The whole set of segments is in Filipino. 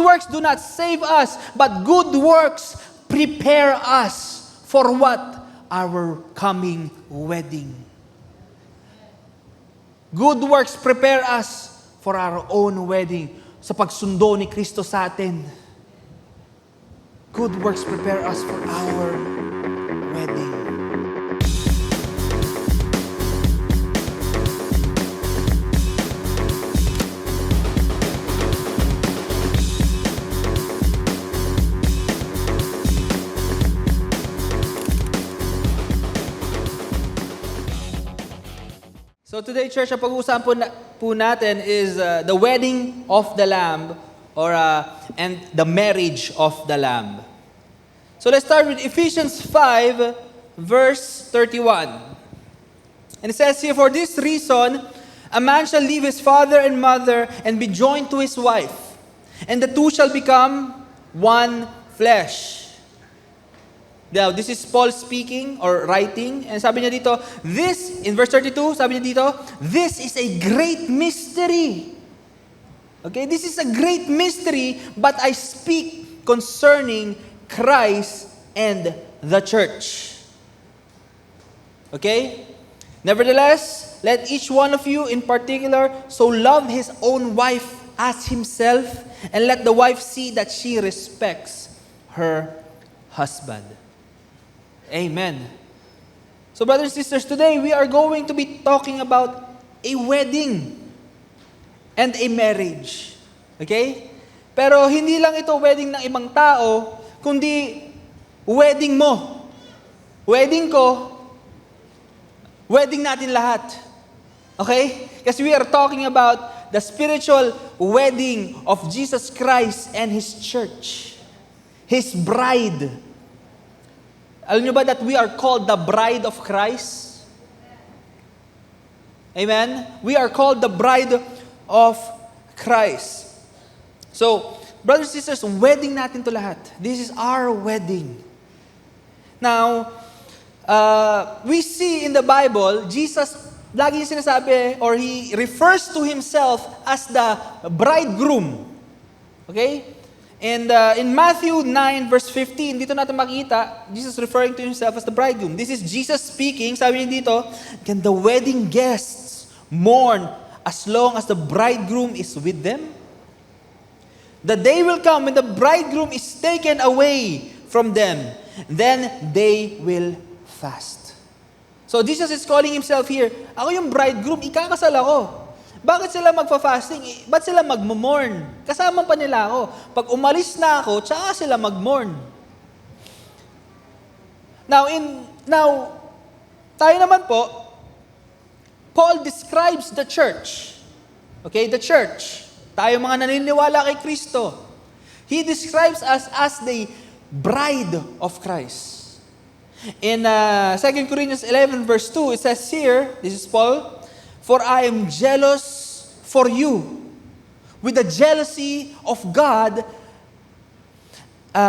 works do not save us, but good works prepare us for what? Our coming wedding. Good works prepare us for our own wedding. Sa pagsundo ni Kristo sa atin. Good works prepare us for our wedding. So today, church, ang pag-uusapan po natin is the wedding of the Lamb and the marriage of the Lamb. So let's start with Ephesians 5, verse 31. And it says here, "For this reason, a man shall leave his father and mother and be joined to his wife, and the two shall become one flesh." Now, this is Paul speaking or writing. And sabi niya dito, in verse 32, sabi niya dito, this is a great mystery. Okay, this is a great mystery, but I speak concerning Christ and the church. Okay? Nevertheless, let each one of you in particular so love his own wife as himself, and let the wife see that she respects her husband. Amen. So brothers and sisters, today we are going to be talking about a wedding and a marriage. Okay? Pero hindi lang ito wedding ng ibang tao, kundi wedding mo. Wedding ko, wedding natin lahat. Okay? Kasi we are talking about the spiritual wedding of Jesus Christ and His church. His bride. Alam niyo ba that we are called the bride of Christ? Amen? We are called the bride of Christ. So, brothers and sisters, wedding natin to lahat. This is our wedding. Now, we see in the Bible, Jesus, lagi sinasabi, or He refers to Himself as the bridegroom. Okay? And in Matthew 9, verse 15, dito natin makita, Jesus referring to Himself as the bridegroom. This is Jesus speaking. Sabi niya dito, "Can the wedding guests mourn as long as the bridegroom is with them? The day will come when the bridegroom is taken away from them. Then they will fast." So Jesus is calling Himself here, ako yung bridegroom, ikakasal ako. Bakit sila magfa-fasting? Ba't sila magmo-mourn? Kasama pa nila ako. Pag umalis na ako, tsaka sila mag-mourn. Now, tayo naman po, Paul describes the church. Okay, the church. Tayo mga naniniwala kay Kristo. He describes us as the bride of Christ. In 2 Corinthians 11, verse 2, it says here, this is Paul, "For I am jealous for you with the jealousy of God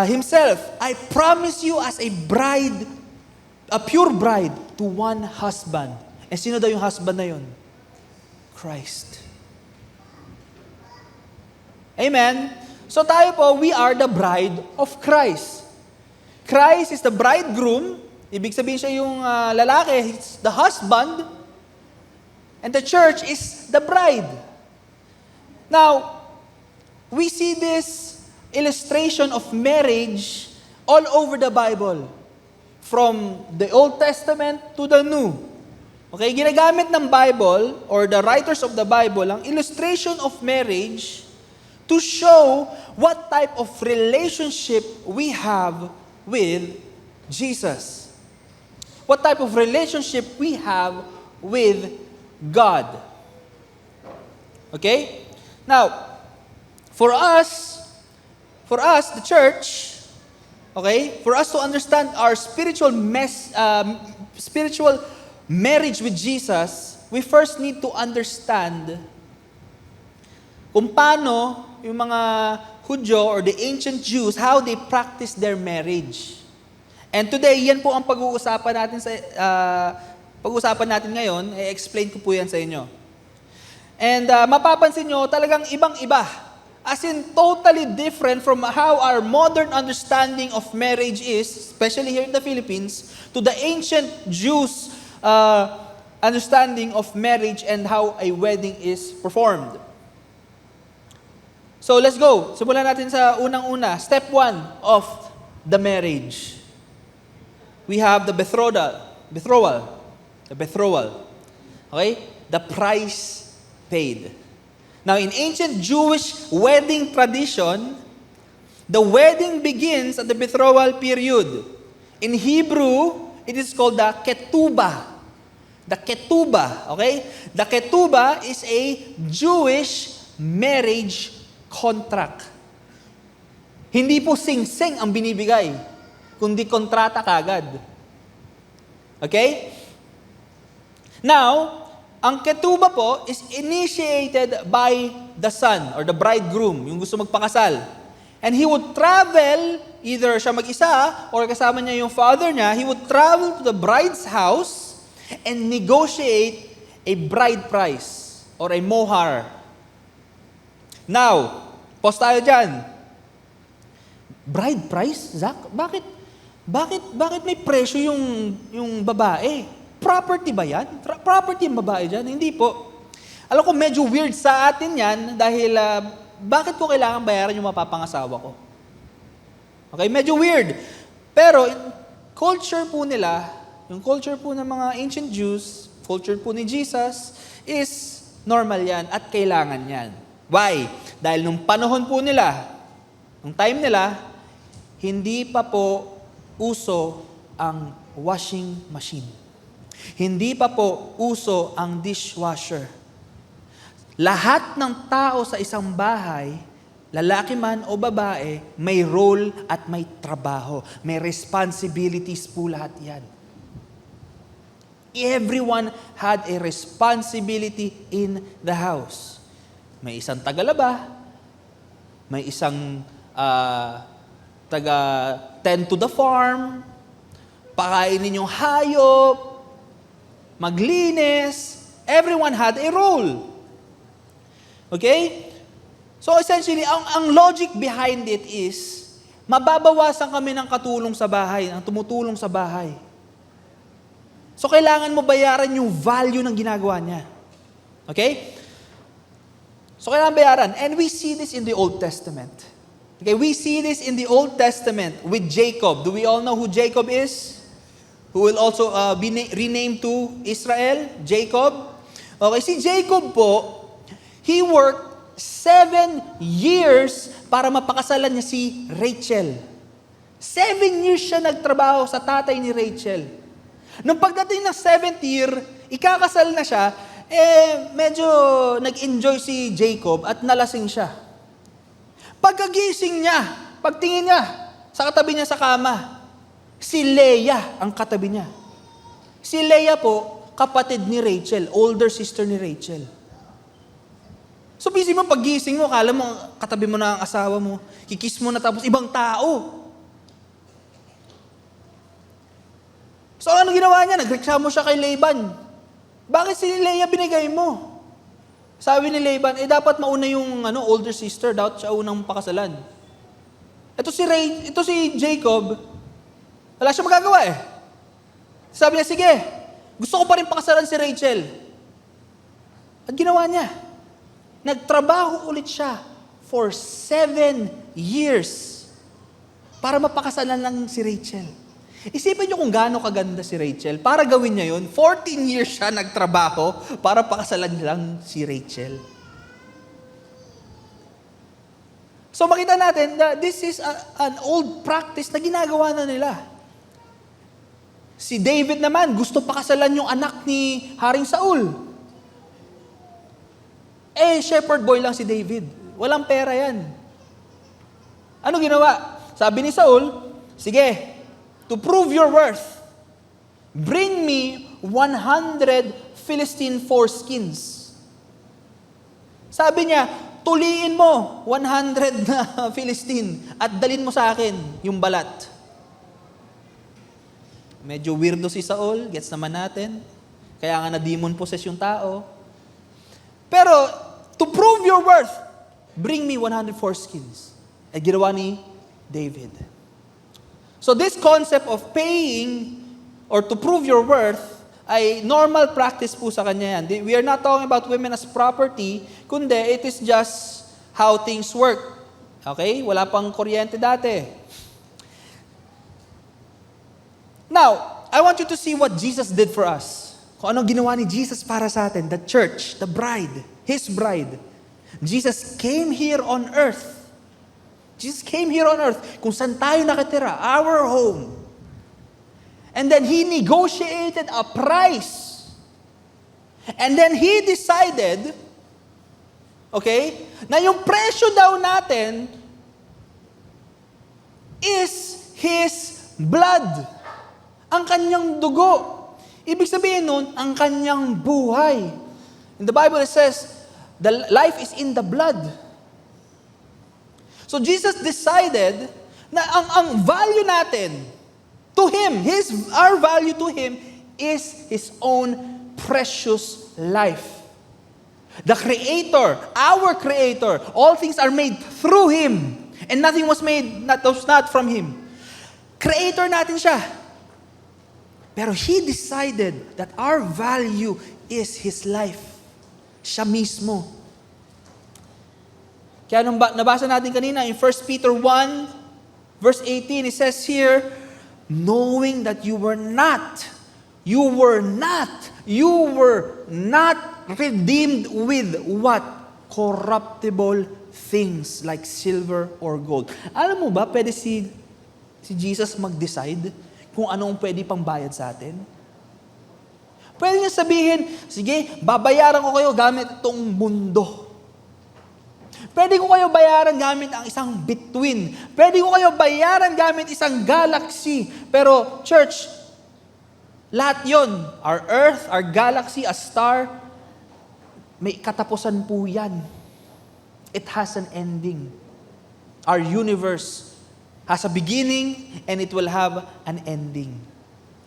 Himself. I promise you as a bride, a pure bride, to one husband." Eh, sino daw yung husband na yun? Christ. Amen? So tayo po, we are the bride of Christ. Christ is the bridegroom. Ibig sabihin siya yung lalaki, he's the husband. And the church is the bride. Now, we see this illustration of marriage all over the Bible. From the Old Testament to the New. Okay, ginagamit ng Bible or the writers of the Bible ang illustration of marriage to show what type of relationship we have with Jesus. What type of relationship we have with God. Okay? Now, for us, the church, okay, for us to understand our spiritual marriage with Jesus, we first need to understand kung paano yung mga Hudyo or the ancient Jews, how they practice their marriage. And today, yan po ang pag-uusapan natin ngayon, i-explain ko po yan sa inyo. And mapapansin nyo, talagang ibang-iba As in, totally different from how our modern understanding of marriage is, especially here in the Philippines, to the ancient Jews' understanding of marriage and how a wedding is performed. So let's go. Simulan natin sa unang-una. Step 1 of the marriage. We have the betrothal. The betrothal. Okay? The price paid. Now, in ancient Jewish wedding tradition, the wedding begins at the betrothal period. In Hebrew, it is called the ketubah. The ketubah, okay? The ketubah is a Jewish marriage contract. Hindi po sing-sing ang binibigay, kundi kontrata kagad. Okay? Now, ang ketubah po is initiated by the son or the bridegroom, yung gusto magpakasal. And he would travel, either siya mag-isa or kasama niya yung father niya, he would travel to the bride's house and negotiate a bride price or a mohar. Now, pause tayo dyan. Bride price? Zach, bakit may presyo yung babae? Property ba yan? Property yung babae dyan? Hindi po. Alam ko medyo weird sa atin yan dahil bakit ko kailangan bayaran yung mapapangasawa ko? Okay, medyo weird. Pero culture po nila, yung culture po ng mga ancient Jews, culture po ni Jesus, is normal yan at kailangan yan. Why? Dahil nung panahon po nila, nung time nila, hindi pa po uso ang washing machine. Hindi pa po uso ang dishwasher. Lahat ng tao sa isang bahay, lalaki man o babae, may role at may trabaho. May responsibilities po lahat yan. Everyone had a responsibility in the house. May isang tagalaba, may isang taga-tend to the farm, pakainin yung hayop, maglinis, everyone had a role. Okay? So essentially, ang logic behind it is, mababawasan kami ng katulong sa bahay, ang tumutulong sa bahay. So kailangan mo bayaran yung value ng ginagawa niya. Okay? So kailangan bayaran. And we see this in the Old Testament. Okay, we see this in the Old Testament with Jacob. Do we all know who Jacob is? Who will also be renamed to Israel, Jacob. Okay, si Jacob po, he worked 7 years para mapakasalan niya si Rachel. 7 years siya nagtrabaho sa tatay ni Rachel. Nung pagdating ng 7th year, ikakasal na siya, medyo nag-enjoy si Jacob at nalasing siya. Pagkagising niya, pagtingin niya, sa katabi niya sa kama, si Leah ang katabi niya. Si Leah po, kapatid ni Rachel, older sister ni Rachel. So busy mo, paggising mo, kala mo, katabi mo na ang asawa mo, kikis mo na tapos ibang tao. So ano ginawa niya? Nagreklamo siya kay Laban. Bakit si Leah binigay mo? Sabi ni Laban, dapat mauna yung older sister, dapat siya unang pakasalan. Ito si Jacob, wala siya magagawa eh. Sabi niya, sige, gusto ko pa rin pakasalan si Rachel. At ginawa niya. Nagtrabaho ulit siya for 7 years para mapakasalan lang si Rachel. Isipin niyo kung gaano kaganda si Rachel. Para gawin niya yun, 14 years siya nagtrabaho para pakasalan lang si Rachel. So makita natin that this is an old practice na ginagawa na nila. Si David naman, gusto pakasalan yung anak ni Haring Saul. Shepherd boy lang si David. Walang pera yan. Ano ginawa? Sabi ni Saul, sige, to prove your worth, bring me 100 Philistine foreskins. Sabi niya, tuliin mo 100 na Philistine at dalin mo sa akin yung balat. Medyo weirdo si Saul, gets naman natin. Kaya nga na demon possess yung tao. Pero, to prove your worth, Bring me 100 foreskins. Ay ginawa ni David. So this concept of paying or to prove your worth ay normal practice po sa kanya yan. We are not talking about women as property, kundi it is just how things work. Okay? Wala pang kuryente dati. Now, I want you to see what Jesus did for us. Kung anong ginawa ni Jesus para sa atin, the church, the bride, His bride. Jesus came here on earth. Jesus came here on earth, kung saan tayo nakatira, our home. And then He negotiated a price. And then He decided, okay, na yung presyo daw natin is His blood. Ang kanyang dugo. Ibig sabihin nun, ang kanyang buhay. In the Bible it says, the life is in the blood. So Jesus decided na ang value natin to Him, our value to Him is His own precious life. The Creator, our Creator, all things are made through Him. And nothing was made that was not from Him. Creator natin siya. Pero He decided that our value is His life. Siya mismo. Kaya nung nabasa natin kanina in 1 Peter 1, verse 18, it says here, knowing that you were not redeemed with what? Corruptible things like silver or gold. Alam mo ba, pwede si Jesus mag-decide kung anong pwede pang bayad sa atin? Pwede niya sabihin, sige, babayaran ko kayo gamit itong mundo. Pwede ko kayo bayaran gamit ang isang bituin. Pwede ko kayo bayaran gamit isang galaxy. Pero, church, lahat yon, our earth, our galaxy, a star, may katapusan po yan. It has an ending. Our universe has a beginning and it will have an ending.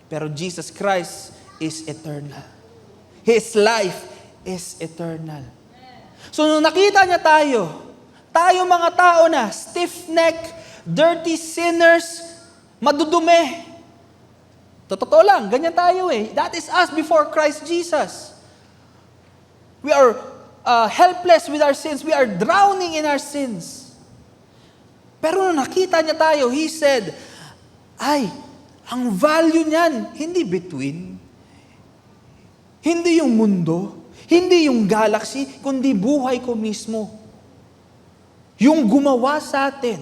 Pero Jesus Christ is eternal. His life is eternal. So nung nakita niya tayo mga tao na stiff-neck, dirty sinners, madudumi. Totoo lang, ganyan tayo eh. That is us before Christ Jesus. We are helpless with our sins. We are drowning in our sins. Pero nung nakita niya tayo, He said, ang value niyan, hindi bituin, hindi yung mundo, hindi yung galaxy, kundi buhay ko mismo. Yung gumawa sa atin.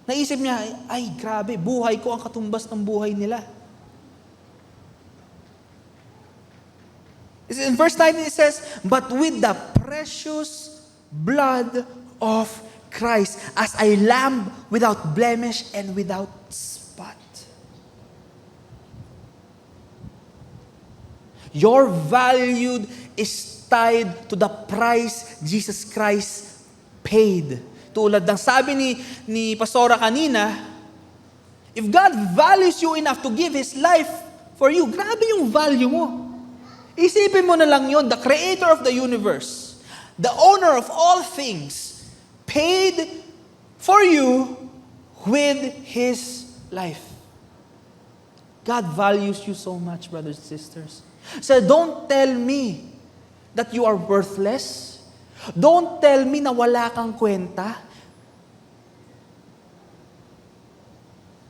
Naisip niya, grabe, buhay ko ang katumbas ng buhay nila. In verse 19 it says, but with the precious blood of Christ, as a lamb without blemish and without spot. Your value is tied to the price Jesus Christ paid. Tulad ng sabi ni Pastora kanina, if God values you enough to give His life for you, grabe yung value mo. Isipin mo na lang yun, the Creator of the universe, the owner of all things, paid for you with His life. God values you so much, brothers and sisters. So don't tell me that you are worthless. Don't tell me na wala kang kwenta.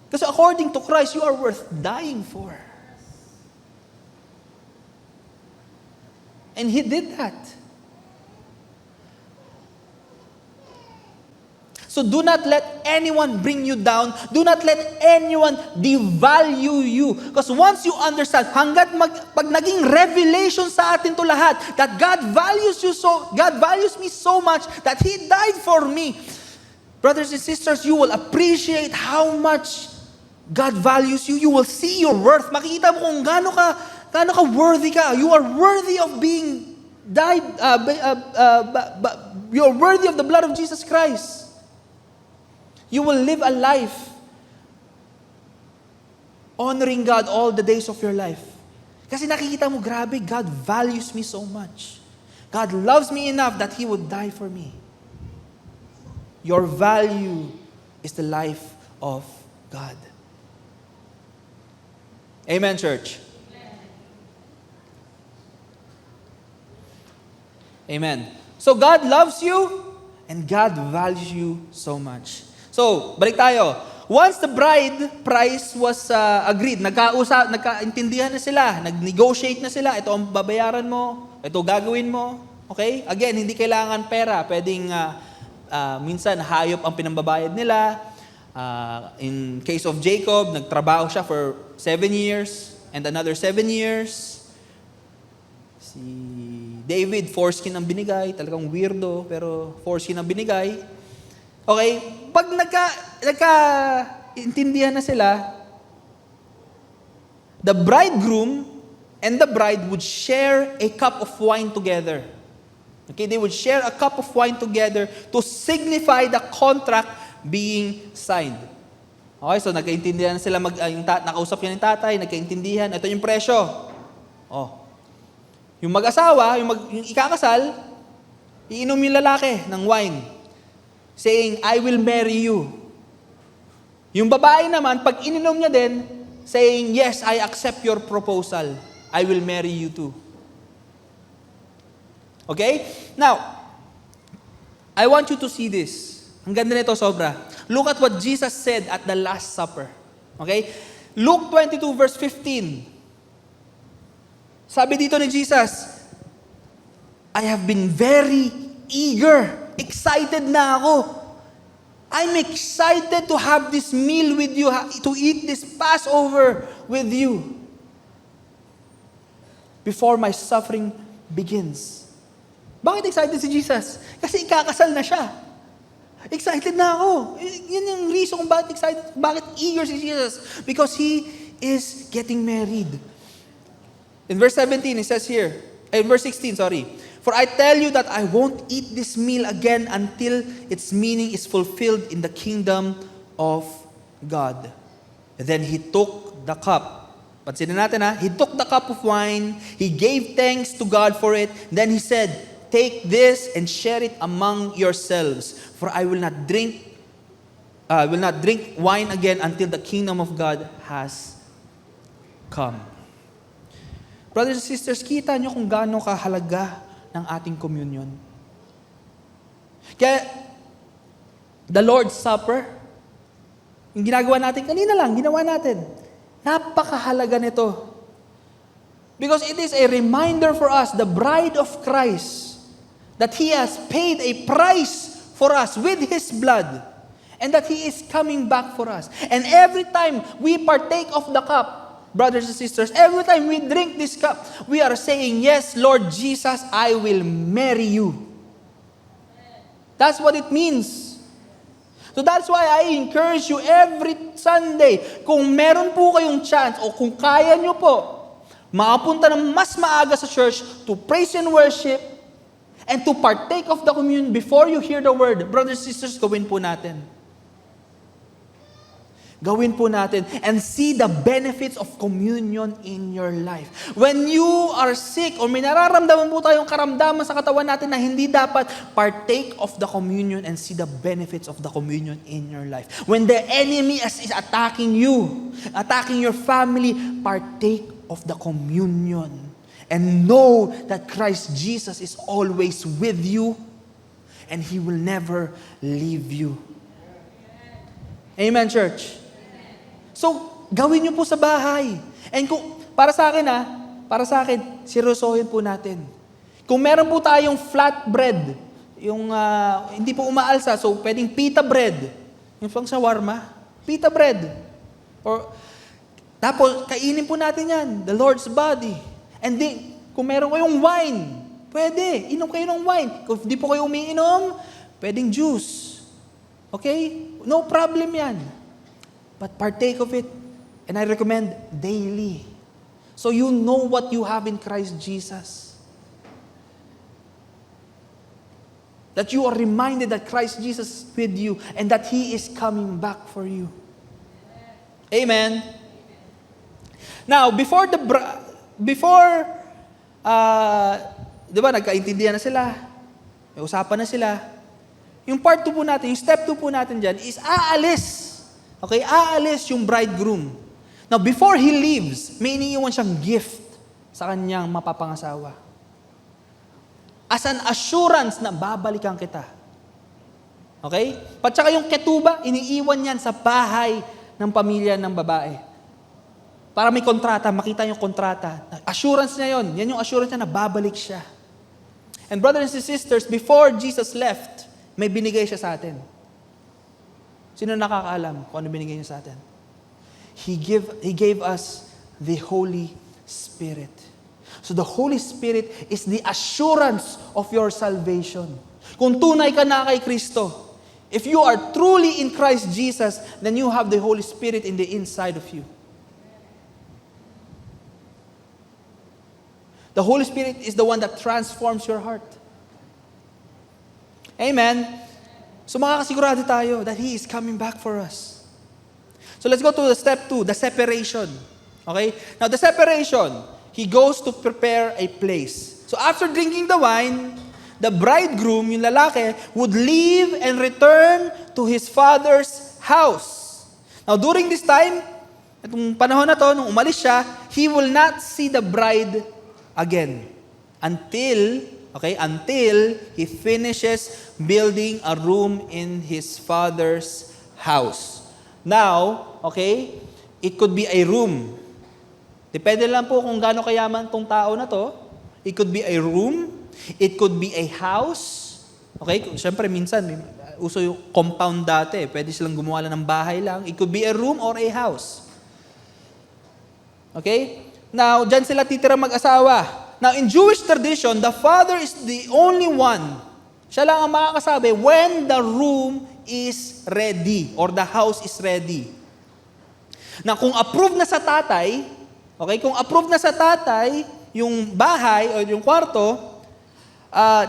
Because according to Christ, you are worth dying for. And He did that. So do not let anyone bring you down. Do not let anyone devalue you. Because once you understand, pag naging revelation sa atin to lahat, that God values me so much that He died for me. Brothers and sisters, you will appreciate how much God values you. You will see your worth. Makikita mo kung gaano ka worthy ka. You are worthy of being you're worthy of the blood of Jesus Christ. You will live a life honoring God all the days of your life. Kasi nakikita mo, grabe, God values me so much. God loves me enough that He would die for me. your value is the life of God. Amen, church? Amen. So God loves you and God values you so much. So, balik tayo. Once the bride price was agreed, nagkaintindihan na sila, nag-negotiate na sila, ito ang babayaran mo, ito gagawin mo. Okay? Again, hindi kailangan pera. Pwedeng minsan hayop ang pinambabayad nila. In case of Jacob, nagtrabaho siya for 7 years and another 7 years. Si David, foreskin ang binigay. Talagang weirdo, pero foreskin ang binigay. Okay? Pag nagka-intindihan na sila, the bridegroom and the bride would share a cup of wine together. Okay? They would share a cup of wine together to signify the contract being signed. Okay? So, nagkaintindihan na sila, nakausap niya ng tatay, nagkaintindihan, ito yung presyo. Oh. Yung mag-asawa, yung ikakasal, iinom yung lalaki ng wine, saying, I will marry you. Yung babae naman, pag ininom niya din, saying, yes, I accept your proposal. I will marry you too. Okay? Now, I want you to see this. Ang ganda nito, sobra. Look at what Jesus said at the Last Supper. Okay? Luke 22 verse 15. Sabi dito ni Jesus, I have been very eager. Excited na ako. I'm excited to have this meal with you, to eat this Passover with you before my suffering begins. Bakit excited si Jesus? Kasi ikakasal na siya. Excited na ako. Yun yung reason kung bakit excited, bakit eager si Jesus. Because He is getting married. In verse 17, it says here, in verse 16, sorry. For I tell you that I won't eat this meal again until its meaning is fulfilled in the kingdom of God. And then He took the cup. Pansinin natin He took the cup of wine. He gave thanks to God for it. Then He said, take this and share it among yourselves. For I will not drink wine again until the kingdom of God has come. Brothers and sisters, kita nyo kung gaano kahalaga ng ating communion. Kaya, the Lord's Supper, yung ginagawa natin, kanina lang, ginawa natin. Napakahalaga nito. Because it is a reminder for us, the bride of Christ, that He has paid a price for us with His blood, and that He is coming back for us. And every time we partake of the cup, brothers and sisters, every time we drink this cup, we are saying, yes, Lord Jesus, I will marry you. That's what it means. So that's why I encourage you every Sunday, kung meron po kayong chance, o kung kaya nyo po, makapunta ng mas maaga sa church to praise and worship, and to partake of the communion before you hear the word. Brothers and sisters, gawin po natin. Gawin po natin and see the benefits of communion in your life. When you are sick or may nararamdaman po tayong karamdaman sa katawan natin na hindi dapat, partake of the communion and see the benefits of the communion in your life. When the enemy is attacking you, attacking your family, partake of the communion and know that Christ Jesus is always with you and He will never leave you. Amen, church? So, gawin niyo po sa bahay. And kung, para sa akin, seryosohin po natin. Kung meron po tayong flat bread, yung hindi po umaalsa, so pwedeng pita bread, yung pang shawarma, pita bread. Tapos, kainin po natin yan, the Lord's body. And then, kung meron kayong wine, pwede, inom kayo ng wine. Kung di po kayo umiinom, pwedeng juice. Okay? No problem yan. But partake of it. And I recommend daily. So you know what you have in Christ Jesus. That you are reminded that Christ Jesus is with you and that He is coming back for you. Amen. Now, before di ba, nagkaintindihan na sila, may usapan na sila, yung part 2 po natin, yung step 2 po natin dyan is aalis. Okay, aalis yung bridegroom. Now, before he leaves, may iniiwan siyang gift sa kanyang mapapangasawa. As an assurance na babalikan kita. Okay? Patsaka yung ketuba, iniiwan yan sa bahay ng pamilya ng babae. Para may kontrata, makita yung kontrata. Assurance niya yon. Yan yung assurance niya na babalik siya. And brothers and sisters, before Jesus left, may binigay siya sa atin. Sino nakakaalam kung ano binigay niya sa atin? He gave us the Holy Spirit. So the Holy Spirit is the assurance of your salvation. Kung tunay ka na kay Kristo, if you are truly in Christ Jesus, then you have the Holy Spirit in the inside of you. The Holy Spirit is the one that transforms your heart. Amen? So makakasigurado tayo that He is coming back for us. So let's go to the step 2, the separation. Okay? Now the separation, He goes to prepare a place. So after drinking the wine, the bridegroom, yung lalaki, would leave and return to his father's house. Now during this time, itong panahon na to, nung umalis siya, he will not see the bride again until he finishes building a room in his father's house. Now, it could be a room. Depende lang po kung gaano kayaman tong tao na to. It could be a room, it could be a house. Okay, siyempre minsan uso yung compound dati, pwede silang gumawa lang ng bahay lang. It could be a room or a house. Okay? Now, dyan sila titira mag-asawa. Now, in Jewish tradition, the father is the only one. Siya lang ang makakasabi when the room is ready or the house is ready. Na kung approved na sa tatay, kung approved na sa tatay yung bahay o yung kwarto,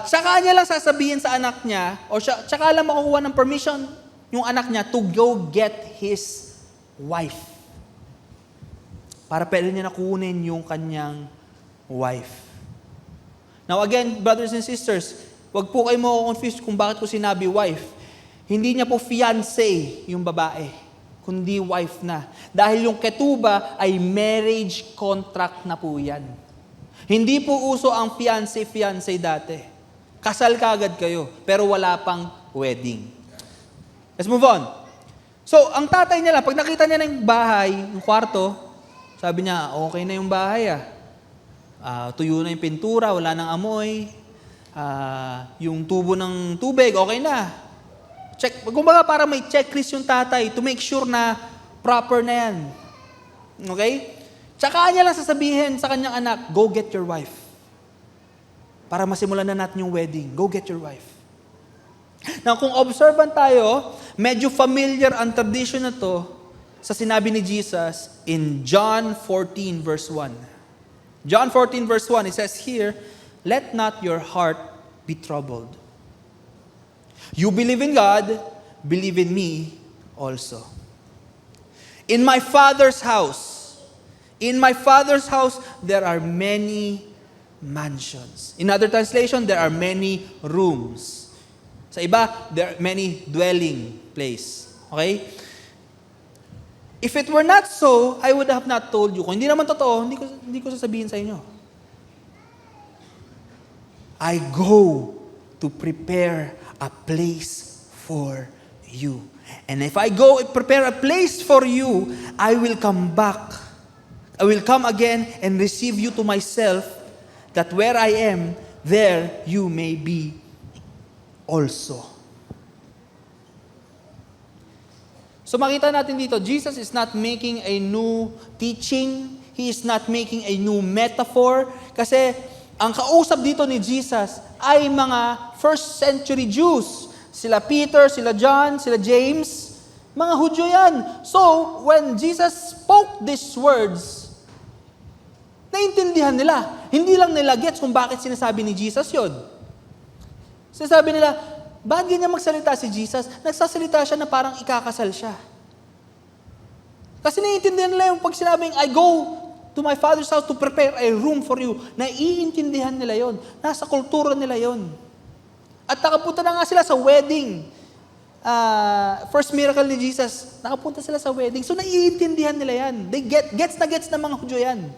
tsaka niya lang sasabihin sa anak niya o tsaka lang makukuha ng permission yung anak niya to go get his wife. Para pwede niya nakunin yung kanyang wife. Now again, brothers and sisters, wag po kayo ma-confuse kung bakit ko sinabi wife. Hindi niya po fiancé yung babae, kundi wife na. Dahil yung ketuba ay marriage contract na po yan. Hindi po uso ang fiancé dati. Kasal kaagad kayo, pero wala pang wedding. Let's move on. So, ang tatay niya lang, pag nakita niya na yung bahay, yung kwarto, sabi niya, okay na yung bahay tuyo na yung pintura, wala nang amoy. Yung tubo ng tubig, okay na. Check. Kumbaga para may checklist yung tatay to make sure na proper na yan. Okay? Tsaka niya lang sasabihin sa kanyang anak, go get your wife. Para masimulan na natin yung wedding. Go get your wife. Now, kung observant tayo, medyo familiar ang tradition na to sa sinabi ni Jesus in John 14 verse 1. John 14 verse 1, it says here, let not your heart be troubled. You believe in God, believe in me also. In my Father's house, there are many mansions. In other translation, there are many rooms. Sa iba, there are many dwelling place. Okay? If it were not so, I would have not told you. Kung hindi naman totoo, hindi ko sasabihin sa inyo. I go to prepare a place for you. And if I go and prepare a place for you, I will come back. I will come again and receive you to myself, that where I am, there you may be also. So makita natin dito, Jesus is not making a new teaching. He is not making a new metaphor. Kasi ang kausap dito ni Jesus ay mga first century Jews. Sila Peter, sila John, sila James. Mga Hudyo yan. So, when Jesus spoke these words, naintindihan nila. Hindi lang nila gets kung bakit sinasabi ni Jesus yun. Sinasabi nila, bakit ganyan magsalita si Jesus? Nagsasalita siya na parang ikakasal siya. Kasi naiintindihan nila yung pag sinabing, I go to my Father's house to prepare a room for you. Naiintindihan nila yon. Nasa kultura nila yon. At nakapunta na nga sila sa wedding. First miracle ni Jesus, nakapunta sila sa wedding. So naiintindihan nila yan. They gets na mga Hudyo yan.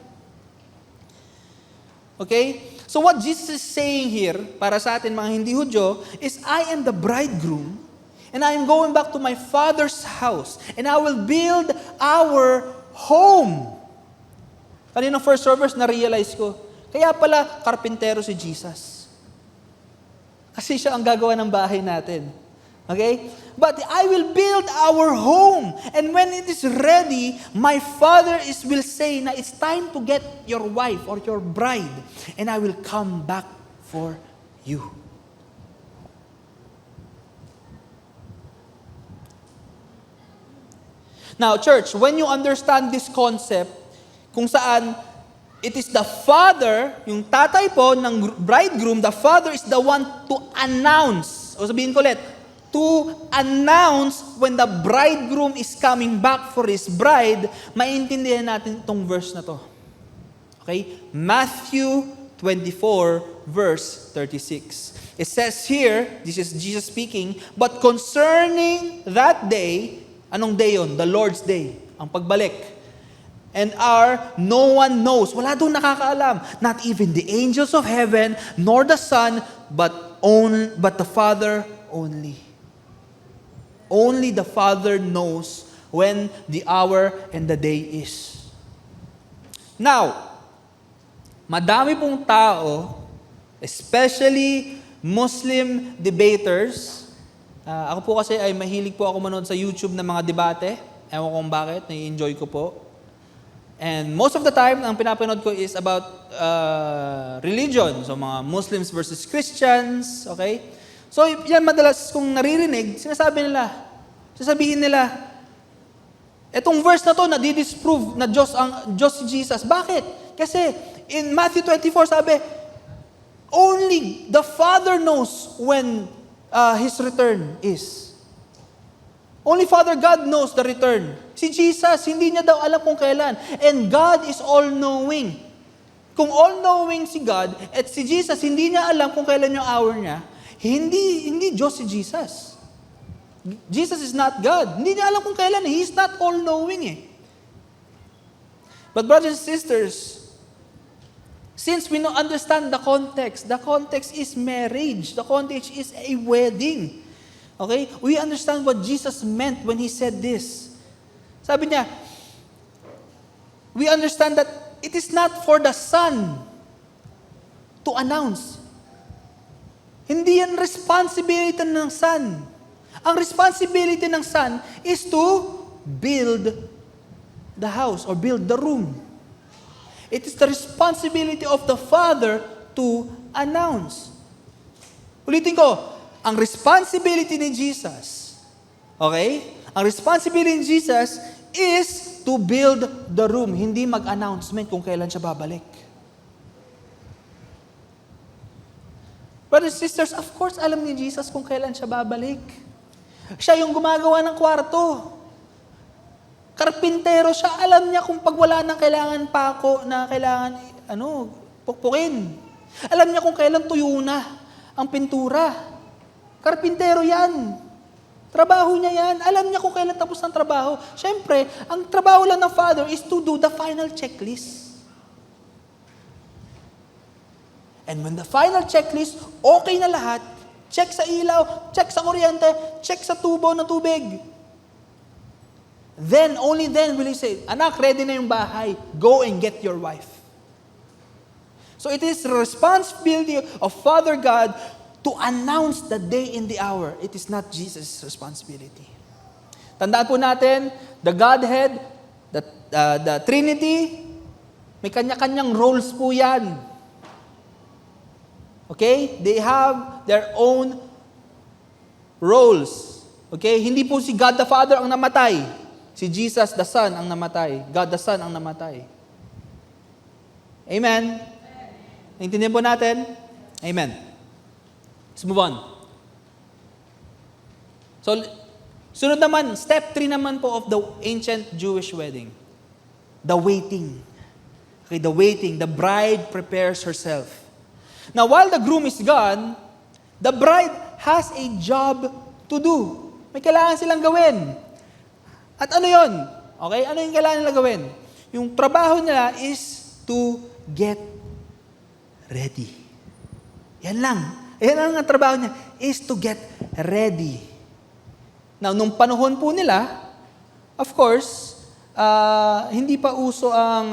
Okay? So what Jesus is saying here, para sa atin mga hindi Hudyo, is I am the bridegroom, and I am going back to my Father's house, and I will build our home. Kanina first service, na-realize ko, kaya pala, karpintero si Jesus. Kasi siya ang gagawa ng bahay natin. Okay? But I will build our home. And when it is ready, my Father will say na it's time to get your wife or your bride. And I will come back for you. Now, church, when you understand this concept, kung saan it is the father, yung tatay po ng bridegroom, the father is the one to announce. O sabihin ko ulit, to announce when the bridegroom is coming back for his bride, maintindihan natin itong verse na to. Okay? Matthew 24, verse 36. It says here, this is Jesus speaking, but concerning that day, anong day yun? The Lord's day, ang pagbalik. And no one knows, wala doon nakakaalam, not even the angels of heaven, nor the Son, but the Father only. Only the Father knows when the hour and the day is. Now, madami pong tao, especially Muslim debaters, ako po kasi ay mahilig po ako manood sa YouTube ng mga debate. Ewan ko kung bakit, nai-enjoy ko po. And most of the time, ang pinapanood ko is about religion. So, mga Muslims versus Christians, okay? So, yan madalas kung naririnig, sasabihin nila, etong verse na to, na-disprove na Diyos si Jesus. Bakit? Kasi, in Matthew 24, sabi, only the Father knows when His return is. Only Father God knows the return. Si Jesus, hindi niya daw alam kung kailan. And God is all-knowing. Kung all-knowing si God, at si Jesus, hindi niya alam kung kailan yung hour niya, hindi Diyos si Jesus. Jesus is not God. Hindi niya alam kung kailan. He is not all-knowing eh. But brothers and sisters, since we understand the context is marriage. The context is a wedding. Okay? We understand what Jesus meant when He said this. Sabi niya, we understand that it is not for the Son to announce. Hindi yan responsibility ng Son. Ang responsibility ng Son is to build the house or build the room. It is the responsibility of the Father to announce. Ulitin ko, ang responsibility ni Jesus, okay? Ang responsibility ni Jesus is to build the room, hindi mag-announcement kung kailan siya babalik. Brothers and sisters, of course, alam ni Jesus kung kailan siya babalik. Siya yung gumagawa ng kwarto. Karpintero siya, alam niya kung pag wala nang kailangan pako na kailangan, pukpukin. Alam niya kung kailan tuyo na ang pintura. Karpintero yan. Trabaho niya yan. Alam niya kung kailan tapos ng trabaho. Siyempre, ang trabaho lang ng Father is to do the final checklist. And when the final checklist, okay na lahat, check sa ilaw, check sa kuryente, check sa tubo ng tubig. Then, only then will He say, anak, ready na yung bahay. Go and get your wife. So it is the responsibility of Father God to announce the day and the hour. It is not Jesus' responsibility. Tandaan po natin, the Godhead, the Trinity, may kanya-kanyang roles po yan. Okay? They have their own roles. Okay? Hindi po si God the Father ang namatay. Si Jesus the Son ang namatay. God the Son ang namatay. Amen? Naintindihan po natin? Amen. Let's move on. So, sunod naman, step 3 naman po of the ancient Jewish wedding. The waiting. Okay, the waiting. The bride prepares herself. Now, while the groom is gone, The bride has a job to do. May kailangan silang gawin. At ano yon? Okay? Ano yung kailangan nila gawin? Yung trabaho nila is to get ready. Yan lang. Yan lang ang trabaho niya, is to get ready. Now, nung panahon po nila, of course, hindi pa uso ang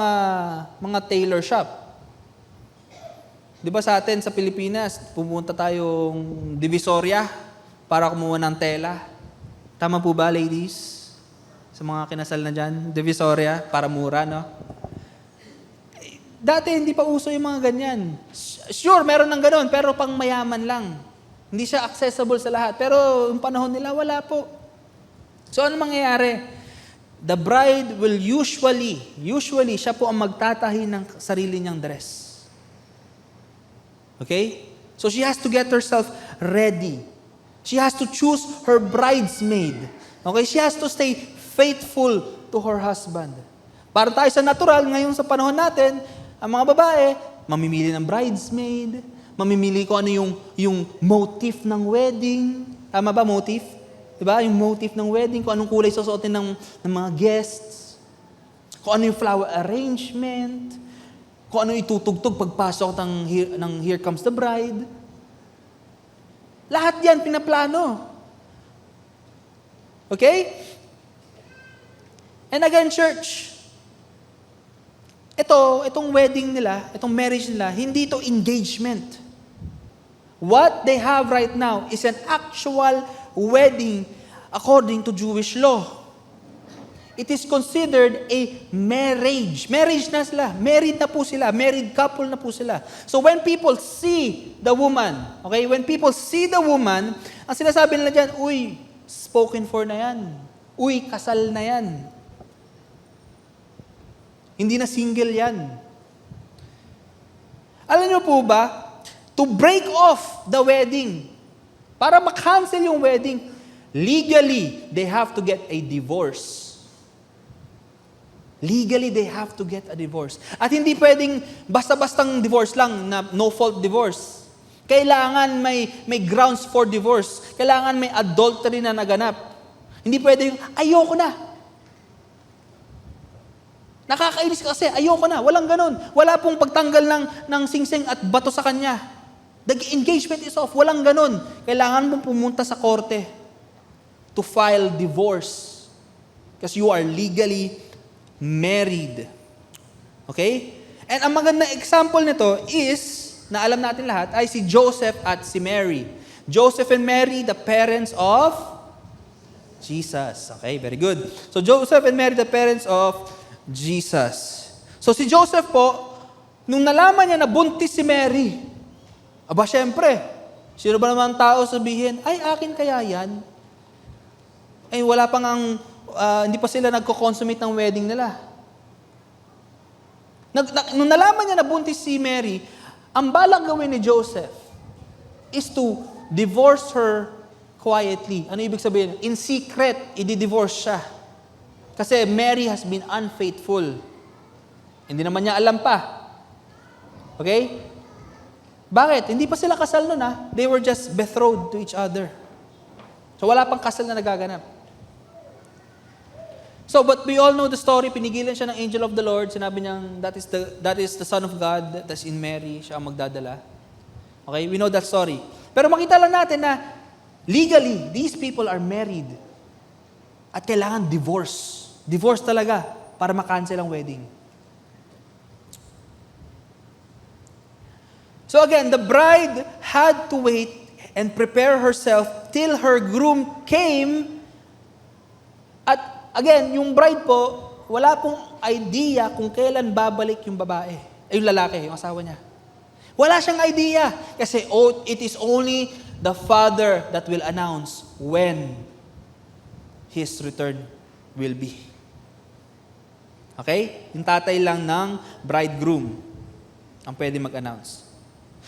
mga tailor shop. Di ba sa atin, sa Pilipinas, pumunta tayong Divisoria para kumuha ng tela. Tama po ba, ladies? Sa mga kinasal na dyan, Divisoria, para mura, no? Dati, hindi pa uso yung mga ganyan. Sure, meron ng ganun, pero pang mayaman lang. Hindi siya accessible sa lahat. Pero yung panahon nila, wala po. So, ano mangyayari? The bride will usually, siya po ang magtatahi ng sarili niyang dress. Okay? So, she has to get herself ready. She has to choose her bridesmaid. Okay? She has to stay faithful to her husband. Para tayo sa natural, ngayon sa panahon natin, ang mga babae, mamimili ng bridesmaid, mamimili kung ano yung motif ng wedding. Tama ba, motif? Diba? Yung motif ng wedding, kung anong kulay susuotin ng mga guests, kung ano yung flower arrangement, kung ano itutugtog pagpasok ng Here Comes the Bride. Lahat yan, pinaplano. Okay? And again, church, itong wedding nila, itong marriage nila, hindi ito engagement. What they have right now is an actual wedding according to Jewish law. It is considered a marriage. Marriage na sila. Married na po sila. Married couple na po sila. So when people see the woman, okay, when people see the woman, ang sinasabi nila dyan, uy, spoken for na yan. Uy, kasal na yan. Hindi na single yan. Alam niyo po ba, to break off the wedding, para ma-cancel yung wedding, legally, they have to get a divorce. Legally, they have to get a divorce. At hindi pwedeng basta-bastang divorce lang, na no-fault divorce. Kailangan may grounds for divorce. Kailangan may adultery na naganap. Hindi pwedeng, ayoko na. Nakakainis kasi, ayoko na. Walang ganun. Wala pong pagtanggal ng singsing at bato sa kanya. The engagement is off. Walang ganun. Kailangan mong pumunta sa korte to file divorce. Because you are legally married. Okay? And ang magandang example nito is, na alam natin lahat, ay si Joseph at si Mary. Joseph and Mary, the parents of Jesus. Okay, very good. So Joseph and Mary, the parents of Jesus. So si Joseph po, nung nalaman niya na buntis si Mary, aba syempre, sino ba naman tao sabihin, ay akin kaya yan? Ay wala pang hindi pa sila nagko-consummate ng wedding nila. Nung nalaman niya na buntis si Mary, ang balak gawin ni Joseph is to divorce her quietly. Ano ibig sabihin? In secret, i-divorce siya. Kasi Mary has been unfaithful. Hindi naman niya alam pa. Okay? Bakit? Hindi pa sila kasal nun They were just betrothed to each other. So wala pang kasal na nagaganap. So, but we all know the story. Pinigilan siya ng angel of the Lord. Sinabi niyang, that is the Son of God. That's in Mary. Siya ang magdadala. Okay? We know that story. Pero makita lang natin na legally, these people are married. At kailangan divorce. Divorce talaga para makancel ang wedding. So again, the bride had to wait and prepare herself till her groom came. At again, yung bride po, wala pong idea kung kailan babalik yung babae. Yung lalaki, yung asawa niya. Wala siyang idea. Kasi it is only the father that will announce when his return will be. Okay? Yung tatay lang ng bridegroom ang pwede mag-announce.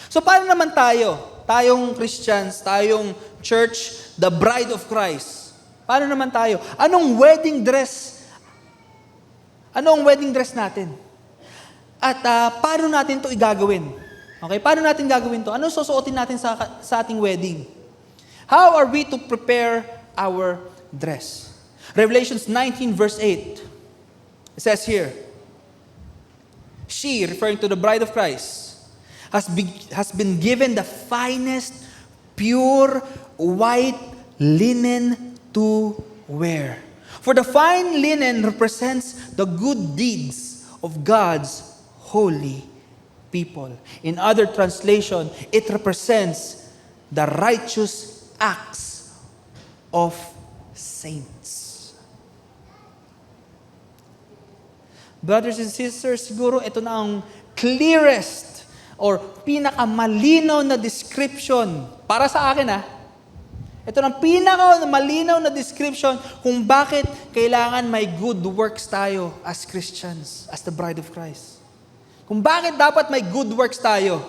So paano naman tayo? Tayong Christians, tayong church, the bride of Christ. Paano naman tayo? Anong wedding dress? Ano ang wedding dress natin? At paano natin ito igagawin? Okay, paano natin gagawin to? Ano susuotin natin sa ating wedding? How are we to prepare our dress? Revelations 19 verse 8. It says here, she, referring to the bride of Christ, has been given the finest, pure, white linen to wear. For the fine linen represents the good deeds of God's holy people. In other translation, it represents the righteous acts of saints. Brothers and sisters, siguro ito na ang clearest or pinakamalinaw na description para sa akin. Ito ang pinakamalinaw na description kung bakit kailangan may good works tayo as Christians, as the bride of Christ. Kung bakit dapat may good works tayo.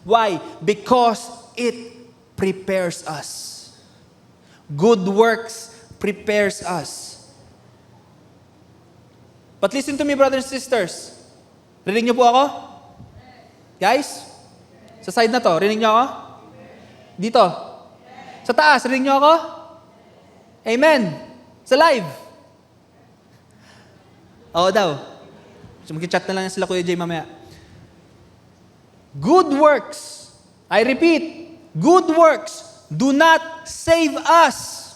Why? Because it prepares us. Good works prepares us. But listen to me, brothers and sisters. Rinig niyo po ako? Guys? Sa side na to, rinig niyo ako? Dito. Sa taas, rinig niyo ako? Amen. Sa live. Oo daw. So mag-chat na lang sila Kuya Jay mamaya. Good works, I repeat, good works do not save us.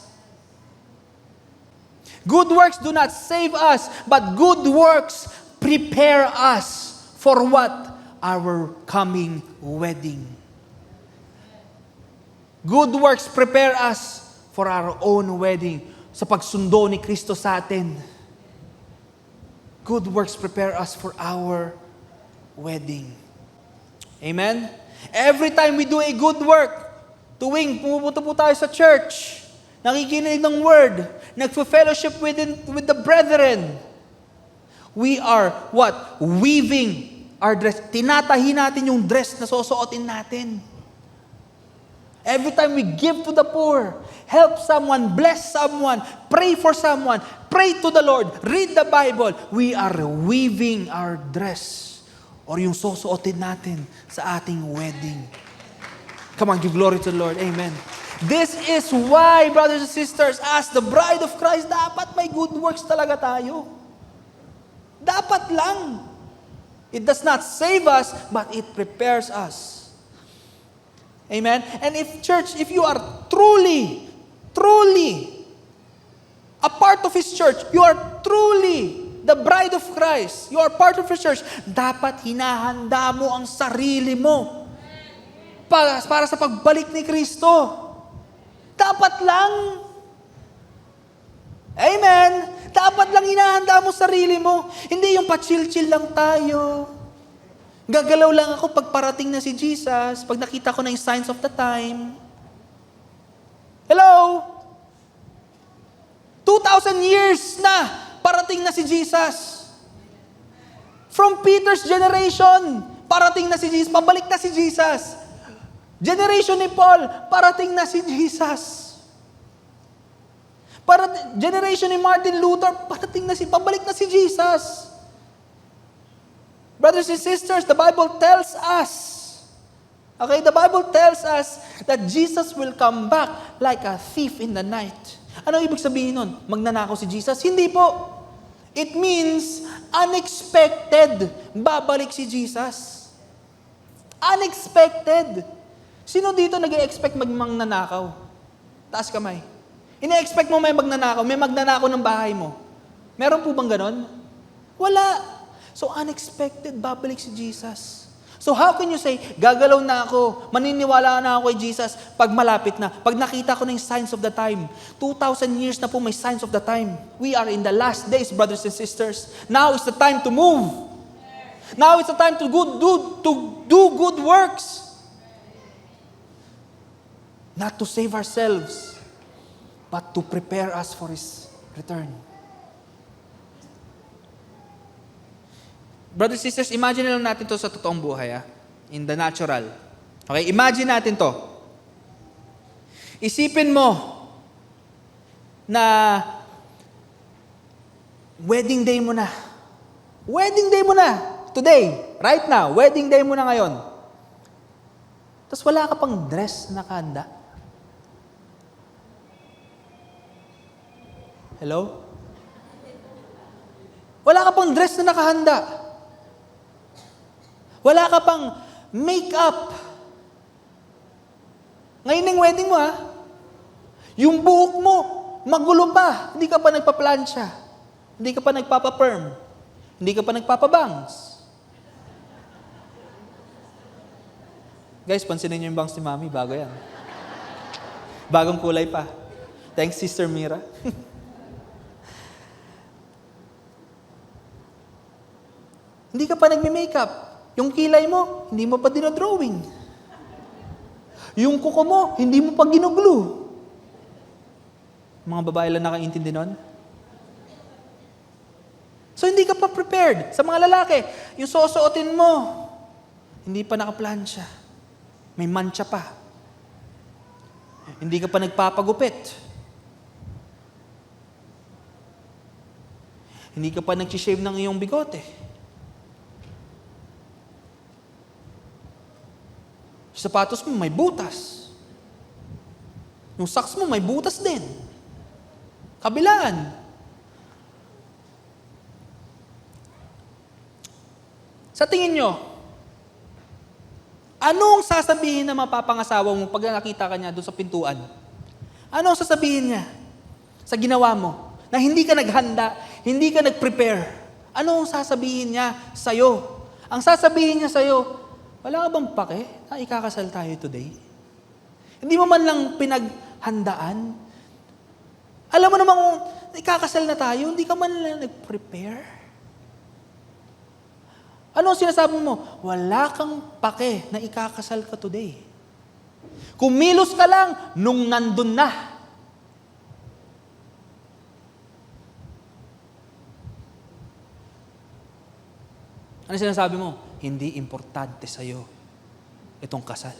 Good works do not save us, but good works prepare us for what? Our coming wedding. Good works prepare us for our own wedding, sa pagsundo ni Kristo sa atin. Good works prepare us for our wedding. Amen? Every time we do a good work, tuwing pumupunta po tayo sa church, nakikinig ng word, nagpo-fellowship with the brethren, we are what? Weaving our dress. Tinatahi natin yung dress na susuotin natin. Every time we give to the poor, help someone, bless someone, pray for someone, pray to the Lord, read the Bible, we are weaving our dress or yung susuotin natin sa ating wedding. Come on, give glory to the Lord. Amen. This is why, brothers and sisters, as the bride of Christ, dapat may good works talaga tayo. Dapat lang. It does not save us, but it prepares us. Amen? And if church, if you are truly a part of His church, you are truly the bride of Christ, you are part of His church, dapat hinahanda mo ang sarili mo para sa pagbalik ni Kristo. Dapat lang. Amen? Dapat lang hinahanda mo sarili mo. Hindi yung pa-chill-chill lang tayo. Gagalaw lang ako pag parating na si Jesus, pag nakita ko na yung signs of the time. Hello? 2,000 years na parating na si Jesus. From Peter's generation, parating na si Jesus, pabalik na si Jesus. Generation ni Paul, parating na si Jesus. Generation ni Martin Luther, pabalik na si Jesus. Brothers and sisters, the Bible tells us, okay, the Bible tells us that Jesus will come back like a thief in the night. Ano ibig sabihin nun? Magnanakaw si Jesus? Hindi po. It means unexpected. Babalik si Jesus. Unexpected. Sino dito nag-e-expect magnanakaw? Taas kamay. Ine-expect mo may magnanakaw ng bahay mo. Meron po bang ganon? Wala. So unexpected, babalik si Jesus. So how can you say, gagalaw na ako, maniniwala na ako kay Jesus pag malapit na, pag nakita ko na yung signs of the time. 2,000 years na po may signs of the time. We are in the last days, brothers and sisters. Now is the time to move. Now is the time to do good works. Not to save ourselves, but to prepare us for His return. Brothers and sisters, imagine lang natin to sa totoong buhay, in the natural. Okay, imagine natin to. Isipin mo na wedding day mo na. Wedding day mo na. Today, right now, wedding day mo na ngayon. Tapos wala ka pang dress na nakahanda. Hello? Wala ka pang dress na nakahanda. Wala ka pang makeup. Ngayon ang wedding mo, yung buhok mo, magulo pa. Hindi ka pa nagpa-plancha. Hindi ka pa nagpapa-perm. Hindi ka pa nagpapa-bangs. Guys, pansinin niyo yung bangs ni Mami. Bago yan. Bagong kulay pa. Thanks, Sister Mira. Hindi ka pa nagme-makeup. Yung kilay mo, hindi mo pa dinodrawing. Yung kuko mo, hindi mo pa ginuglu. Mga babae lang nakaintindi nun. So, hindi ka pa prepared. Sa mga lalaki, yung susuotin mo, hindi pa nakaplansya. May mancha pa. Hindi ka pa nagpapagupit. Hindi ka pa nag-shave ng iyong bigote. Yung sapatos mo may butas. Yung socks mo may butas din. Kabilaan. Sa tingin nyo, anong sasabihin ng mapapangasawa mo pag nakita ka niya doon sa pintuan? Anong sasabihin niya sa ginawa mo? Na hindi ka naghanda, hindi ka nag-prepare. Anong sasabihin niya sa'yo? Ang sasabihin niya sa'yo, wala ka bang pake na ikakasal tayo today? Hindi mo man lang pinaghandaan? Alam mo naman kung ikakasal na tayo, hindi ka man lang nag-prepare? Ano ang sinasabi mo? Wala kang pake na ikakasal ka today. Kumilos ka lang nung nandun na. Ano sinasabi mo? Hindi importante sa'yo itong kasal.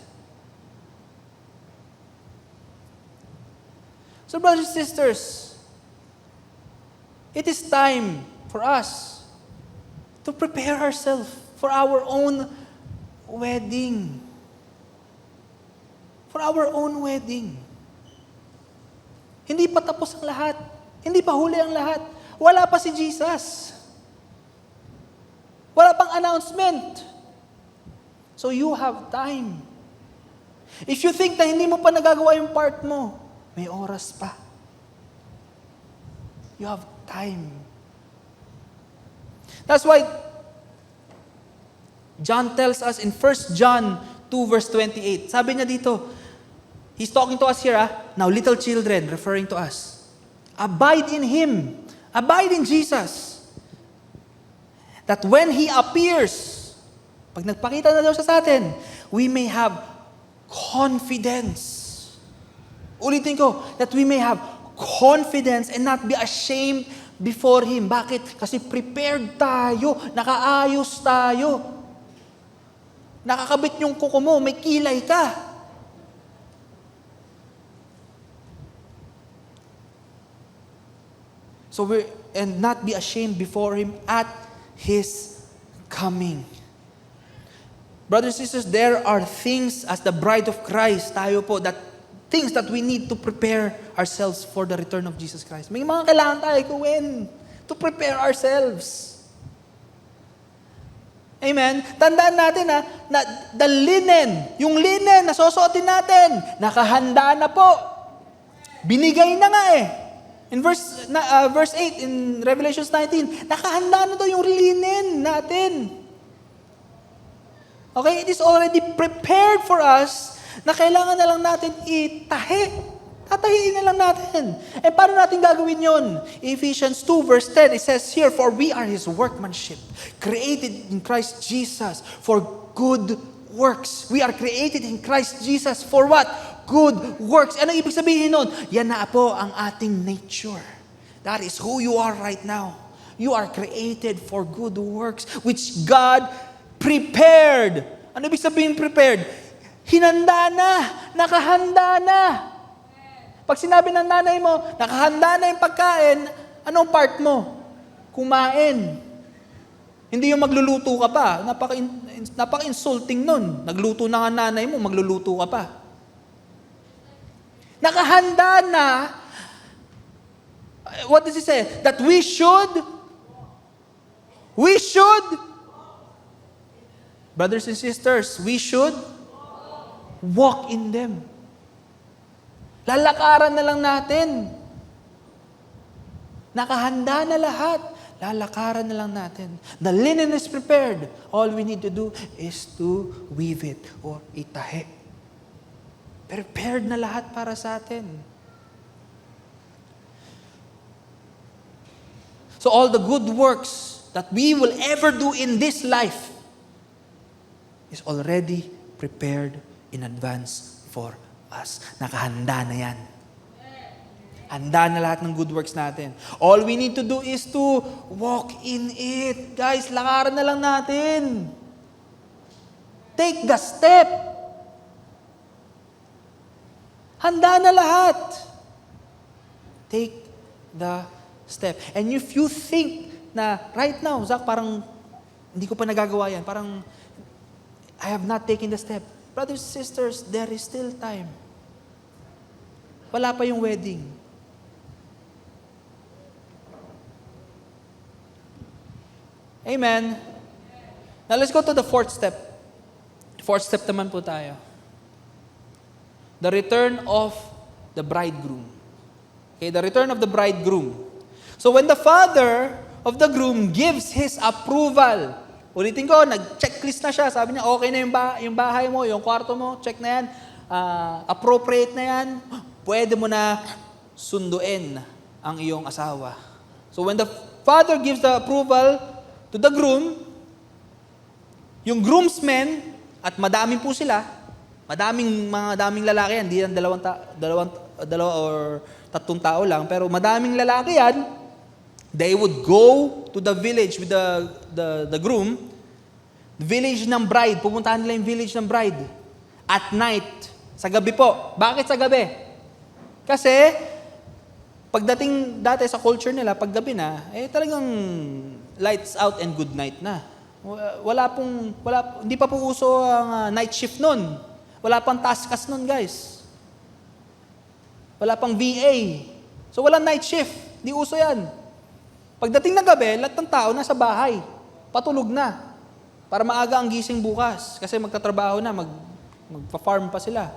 So brothers and sisters, it is time for us to prepare ourselves for our own wedding. For our own wedding. Hindi pa tapos ang lahat. Hindi pa huli ang lahat. Wala pa si Jesus. Wala pang announcement. So you have time. If you think na hindi mo pa nagagawa yung part mo, may oras pa. You have time. That's why John tells us in 1 John 2 verse 28. Sabi niya dito, he's talking to us here, now little children, referring to us. Abide in Him. Abide in Jesus. That when He appears, pag nagpakita na daw siya sa atin, we may have confidence. Ulitin ko, that we may have confidence and not be ashamed before Him. Bakit? Kasi prepared tayo, nakaayos tayo. Nakakabit yung kuko mo, may kilay ka. So and not be ashamed before Him at His coming. Brothers and sisters, there are things as the bride of Christ, tayo po, that things that we need to prepare ourselves for the return of Jesus Christ. May mga kailangan tayo gawin to prepare ourselves. Amen? Tandaan natin na the linen, yung linen na susuotin natin, nakahanda na po. Binigay na nga In verse 8 in Revelation 19, nakahanda na daw yung linen natin. Okay? It is already prepared for us na kailangan na lang natin itahi. Tatahiin na lang natin. Eh, paano natin gagawin yon? Ephesians 2 verse 10, it says here, for we are His workmanship, created in Christ Jesus for good works. We are created in Christ Jesus for what? Good works. Ano ibig sabihin nun? Yan na po ang ating nature. That is who you are right now. You are created for good works, which God prepared. Ano ibig sabihin prepared? Hinanda na, nakahanda na. Pag sinabi ng nanay mo, nakahanda na yung pagkain, anong part mo? Kumain. Hindi yung magluluto ka pa. Napaka-insulting nun. Nagluto na nga nanay mo, magluluto ka pa. Nakahanda na. What does it say? That we should, brothers and sisters, we should walk in them. Lalakaran na lang natin. Nakahanda na lahat. Lalakaran na lang natin. The linen is prepared. All we need to do is to weave it or itahe. Prepared na lahat para sa atin. So all the good works that we will ever do in this life is already prepared in advance for us. Nakahanda na yan. Handa na lahat ng good works natin. All we need to do is to walk in it. Guys, lakaran na lang natin. Take the step. Handa na lahat. Take the step. And if you think na right now, Zach, parang hindi ko pa nagagawa yan. Parang I have not taken the step. Brothers and sisters, there is still time. Wala pa yung wedding. Amen. Now let's go to the fourth step. Fourth step naman po tayo. The return of the bridegroom. Okay, the return of the bridegroom. So when the father of the groom gives his approval, ulitin ko, nag-checklist na siya. Sabi niya, okay na yung bahay mo, yung kwarto mo, check na yan. Appropriate na yan. Pwede mo na sunduin ang iyong asawa. So when the father gives the approval to the groom, yung groomsmen, at madaming po sila, madaming lalaki yan, hindi yan dalawa or tatlong tao lang, pero madaming lalaki yan, they would go to the village with the groom, the village ng bride, pupuntahan nila yung village ng bride, at night, sa gabi po. Bakit sa gabi? Kasi, pagdating dati sa culture nila, pag gabi na, talagang lights out and good night na. Hindi pa po uso ang night shift nun. Wala pang taskas nun, guys. Wala pang VA. So, walang night shift. Di uso yan. Pagdating ng gabi, lahat ng tao nasa bahay. Patulog na. Para maaga ang gising bukas. Kasi magtatrabaho na, magpa-farm pa sila.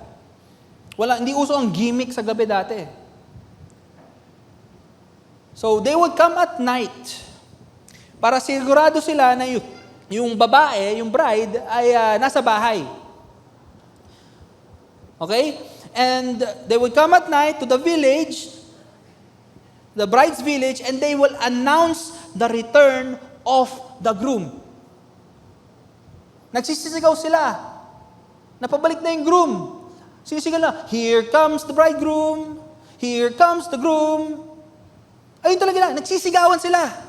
Hindi uso ang gimmick sa gabi dati. So, they would come at night para sigurado sila na yung babae, yung bride, ay nasa bahay. Okay? And they would come at night to the village, the bride's village, and they will announce the return of the groom. Nagsisisigaw sila. Napabalik na yung groom. Sisigaw na, here comes the bridegroom, here comes the groom. Ayun talaga lang, nagsisigawan sila.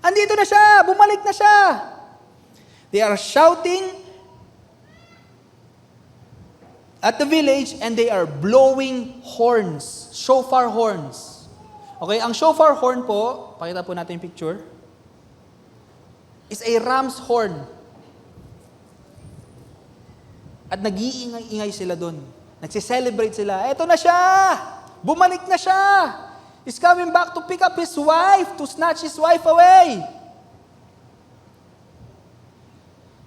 Andito na siya, bumalik na siya. They are shouting at the village and they are blowing horns, shofar horns. Okay, ang shofar horn po, pakita po natin yung picture, is a ram's horn. At nag-iingay sila doon. Nagsi-celebrate sila. Eto na siya! Bumalik na siya! He's coming back to pick up his wife, to snatch his wife away.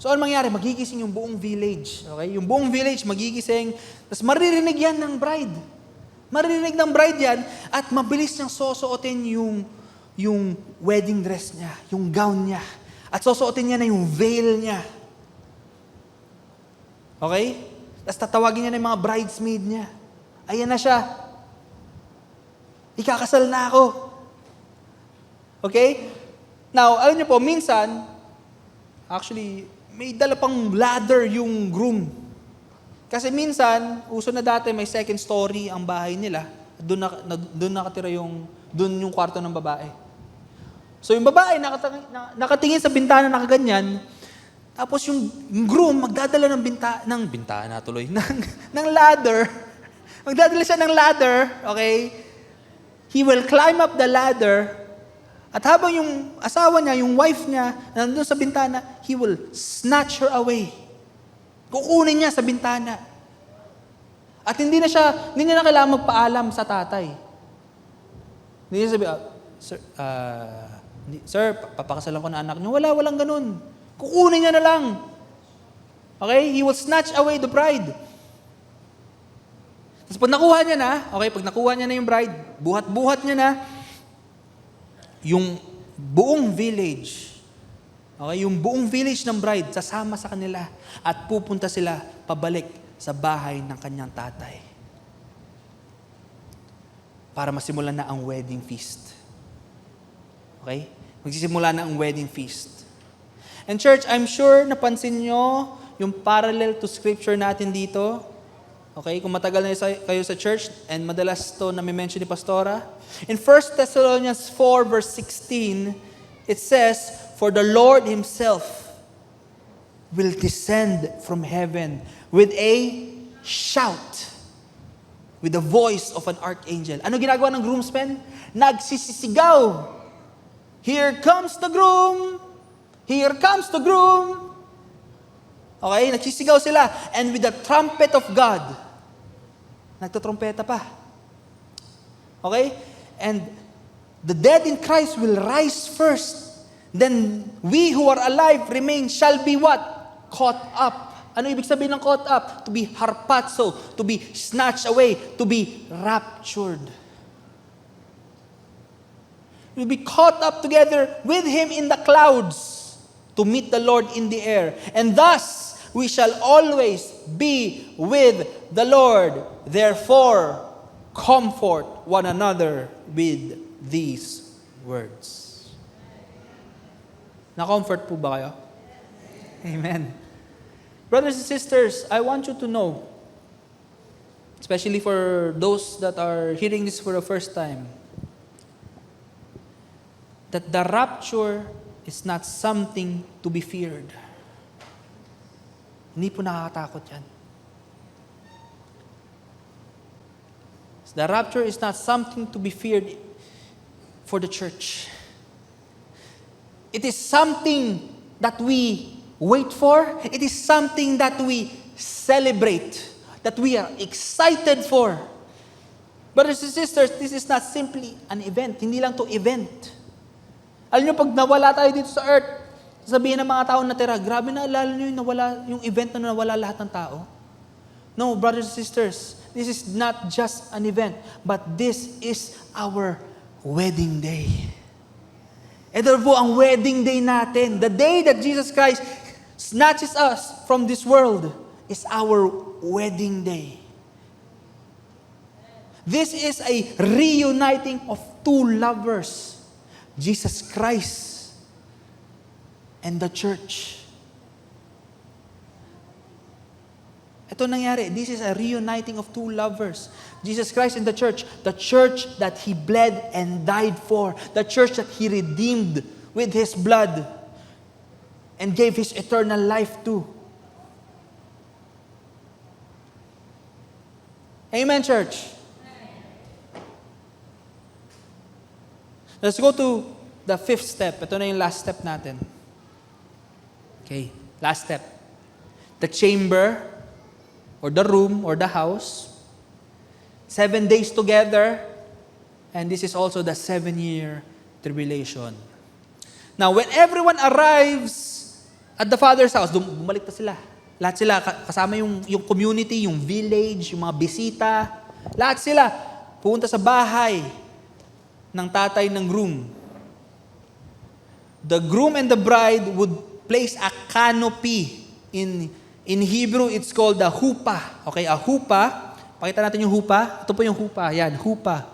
So, ano mangyari? Magigising yung buong village. Okay? Yung buong village magigising, tapos maririnig yan ng bride. Maririnig ng bride yan, at mabilis niyang susuotin yung wedding dress niya, yung gown niya. At susuotin niya na yung veil niya. Okay? Tapos tatawagin niya na yung mga bridesmaid niya. Ayan na siya. Ikakasal na ako. Okay? Now, alam niyo po, minsan, actually, may dala pang ladder yung groom. Kasi minsan, uso na dati, may second story ang bahay nila. Doon nakatira doon yung kwarto ng babae. So yung babae, nakatingin sa bintana nakaganyan, tapos yung groom, magdadala ng ladder. Magdadala siya ng ladder, okay? He will climb up the ladder At habang yung asawa niya, yung wife niya, nandun sa bintana, he will snatch her away. Kukunin niya sa bintana. At hindi niya na kailangan magpaalam sa tatay. Hindi niya sabi, sir, papakasalan ko na anak niyo. Walang ganun. Kukunin niya na lang. Okay? He will snatch away the bride. Tapos pag nakuha niya na yung bride, buhat-buhat niya na, yung buong village, yung buong village ng bride, sasama sa kanila at pupunta sila pabalik sa bahay ng kanyang tatay. Para masimulan na ang wedding feast. Okay? Magsisimula na ang wedding feast. And church, I'm sure napansin nyo yung parallel to scripture natin dito. Okay? Kung matagal na kayo sa church, and madalas to na may mention ni Pastora, in 1 Thessalonians 4 verse 16, it says, "For the Lord Himself will descend from heaven with a shout, with the voice of an archangel." Ano ginagawa ng groomsmen? Nagsisisigaw. Here comes the groom! Here comes the groom! Okay? Nagsisigaw sila. And with the trumpet of God, nagtotrumpeta pa. Okay? And the dead in Christ will rise first. Then we who are alive remain shall be what? Caught up. Ano ibig sabihin ng caught up? To be harpazo, to be snatched away, to be raptured. We'll be caught up together with Him in the clouds to meet the Lord in the air. And thus, we shall always be with the Lord. Therefore, comfort one another with these words. Na-comfort po ba kayo? Amen. Brothers and sisters, I want you to know, especially for those that are hearing this for the first time, that the rapture is not something to be feared. Hindi po nakakatakot yan. The rapture is not something to be feared for the church. It is something that we wait for. It is something that we celebrate, that we are excited for. Brothers and sisters, this is not simply an event. Hindi lang to event. Alam niyo, pag nawala tayo dito sa earth, sabihin ng mga tao na tira, grabe na, lalo nyo yung event na nawala lahat ng tao. No, brothers and sisters, this is not just an event, but this is our wedding day. Ito po ang wedding day natin. The day that Jesus Christ snatches us from this world is our wedding day. This is a reuniting of two lovers, Jesus Christ and the church. Ito nangyari. This is a reuniting of two lovers. Jesus Christ and the church that He bled and died for. The church that He redeemed with His blood and gave His eternal life to. Amen, church? Let's go to the fifth step. Ito na yung last step natin. Okay, last step. The chamber, or the room, or the house. 7 days together. And this is also the 7-year tribulation. Now, when everyone arrives at the Father's house, bumalik na sila. Lahat sila, kasama yung community, yung village, yung mga bisita. Lahat sila, pupunta sa bahay ng tatay ng groom. The groom and the bride would place a canopy. In Hebrew, it's called the hupa. Okay, a hupa. Pakita natin yung hupa. Ito po yung hupa. Yan, hupa.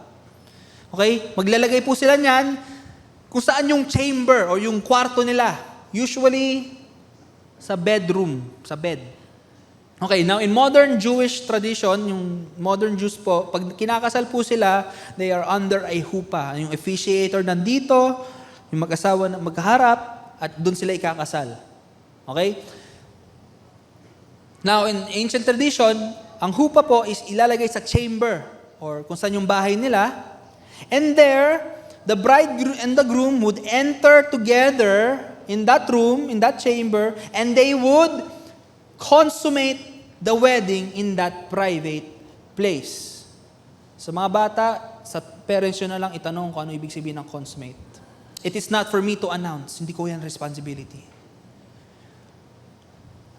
Okay, maglalagay po sila niyan kung saan yung chamber o yung kwarto nila. Usually, sa bedroom, sa bed. Okay, now in modern Jewish tradition, yung modern Jews po, pag kinakasal po sila, they are under a hupa. Yung officiator nandito, yung mag-asawa na magkaharap, at doon sila ikakasal. Okay? Now, in ancient tradition, ang hupa po is ilalagay sa chamber or kung saan yung bahay nila. And there, the bride and the groom would enter together in that room, in that chamber, and they would consummate the wedding in that private place. Sa mga bata, sa parents nyo na lang itanong kung ano ibig sabihin ng consummate. It is not for me to announce. Hindi ko yan responsibility.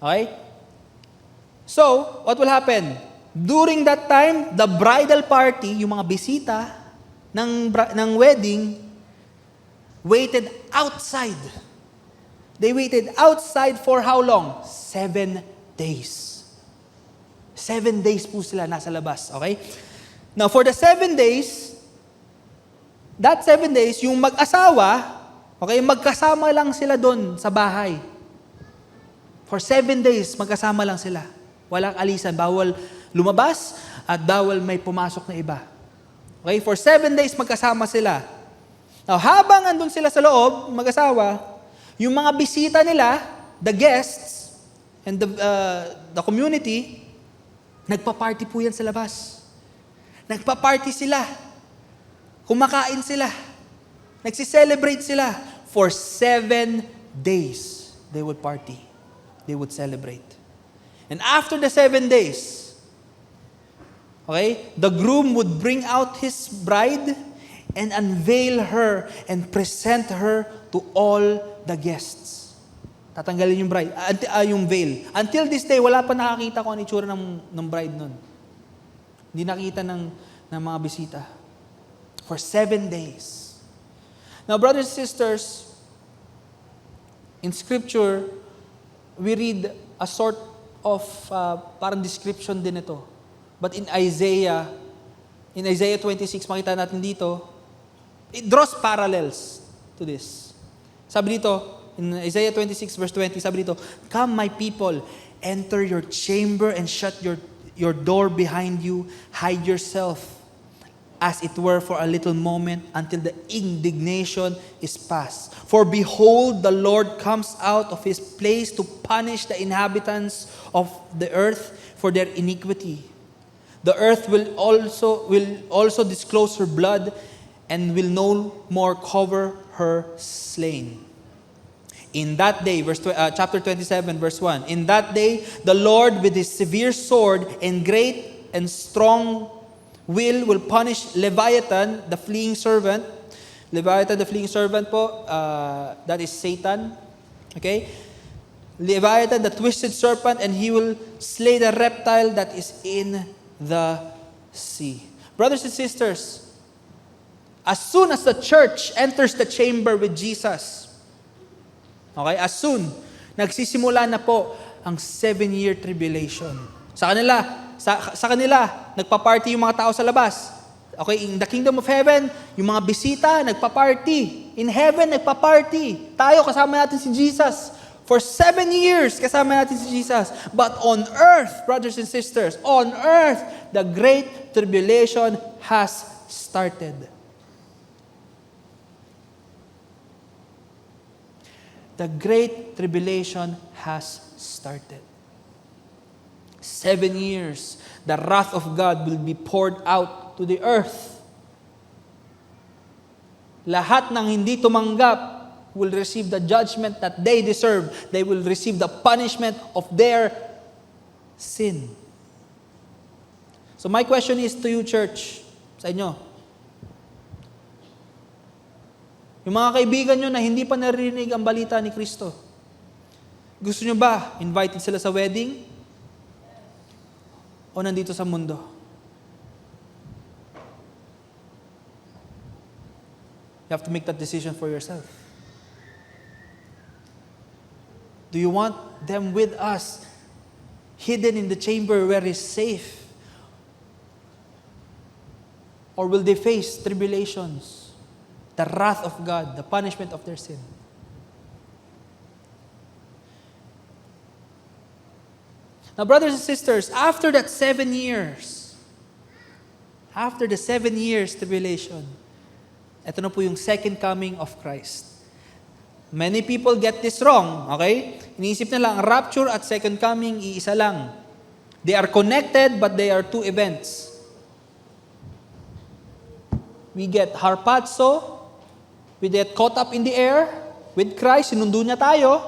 Okay? So, what will happen? During that time, the bridal party, yung mga bisita ng wedding, waited outside. They waited outside for how long? 7 days. 7 days po sila nasa labas. Okay? Now, for the 7 days, that 7 days, yung mag-asawa, okay, magkasama lang sila doon sa bahay. For 7 days, magkasama lang sila. Walang alisan, bawal lumabas at bawal may pumasok na iba. Okay, for 7 days, magkasama sila. Now, habang andun sila sa loob, mag-asawa, yung mga bisita nila, the guests, and the community, nagpa-party po yan sa labas. Nagpa-party sila. Kumakain sila. Nagsi-celebrate sila. For 7 days, they would party. They would celebrate. And after the 7 days, okay, the groom would bring out his bride and unveil her and present her to all the guests. Tatanggalin yung bride, yung veil. Until this day, wala pa nakakita kung ano itsura ng bride nun. Hindi nakita ng mga bisita. For 7 days. Now, brothers and sisters, in Scripture, we read a sort of parang description din ito. But in Isaiah 26, makita natin dito, it draws parallels to this. Sabi dito, in Isaiah 26 verse 20, sabi dito, "Come my people, enter your chamber and shut your door behind you, hide yourself as it were for a little moment until the indignation is past. For behold, the Lord comes out of his place to punish the inhabitants of the earth for their iniquity. The earth will also disclose her blood and will no more cover her slain. In that day," chapter 27, verse 1, "In that day, the Lord with his severe sword and great and strong will punish Leviathan, the fleeing servant." Leviathan, the fleeing servant po, that is Satan. Okay? Leviathan, the twisted serpent, and he will slay the reptile that is in the sea. Brothers and sisters, as soon as the church enters the chamber with Jesus, okay, as soon, nagsisimula na po ang 7-year tribulation. Sa kanila, nagpa-party yung mga tao sa labas. Okay, in the kingdom of heaven, yung mga bisita, nagpa-party. In heaven, nagpa-party. Tayo, kasama natin si Jesus. For 7 years, kasama natin si Jesus. But on earth, brothers and sisters, on earth, the great tribulation has started. The great tribulation has started. 7 years, the wrath of God will be poured out to the earth. Lahat ng hindi tumanggap will receive the judgment that they deserve. They will receive the punishment of their sin. So my question is to you, church, sa inyo. Yung mga kaibigan nyo na hindi pa narinig ang balita ni Kristo, gusto nyo ba invited sila sa wedding? O nandito sa mundo? You have to make that decision for yourself. Do you want them with us, hidden in the chamber where it's safe? Or will they face tribulations, the wrath of God, the punishment of their sin? Now, brothers and sisters, after that 7 years, after the 7 years tribulation, ito na po yung second coming of Christ. Many people get this wrong, okay? Iniisip nila ang rapture at second coming, iisa lang. They are connected, but they are two events. We get harpazo We get caught up in the air with Christ. Sinundo niya tayo.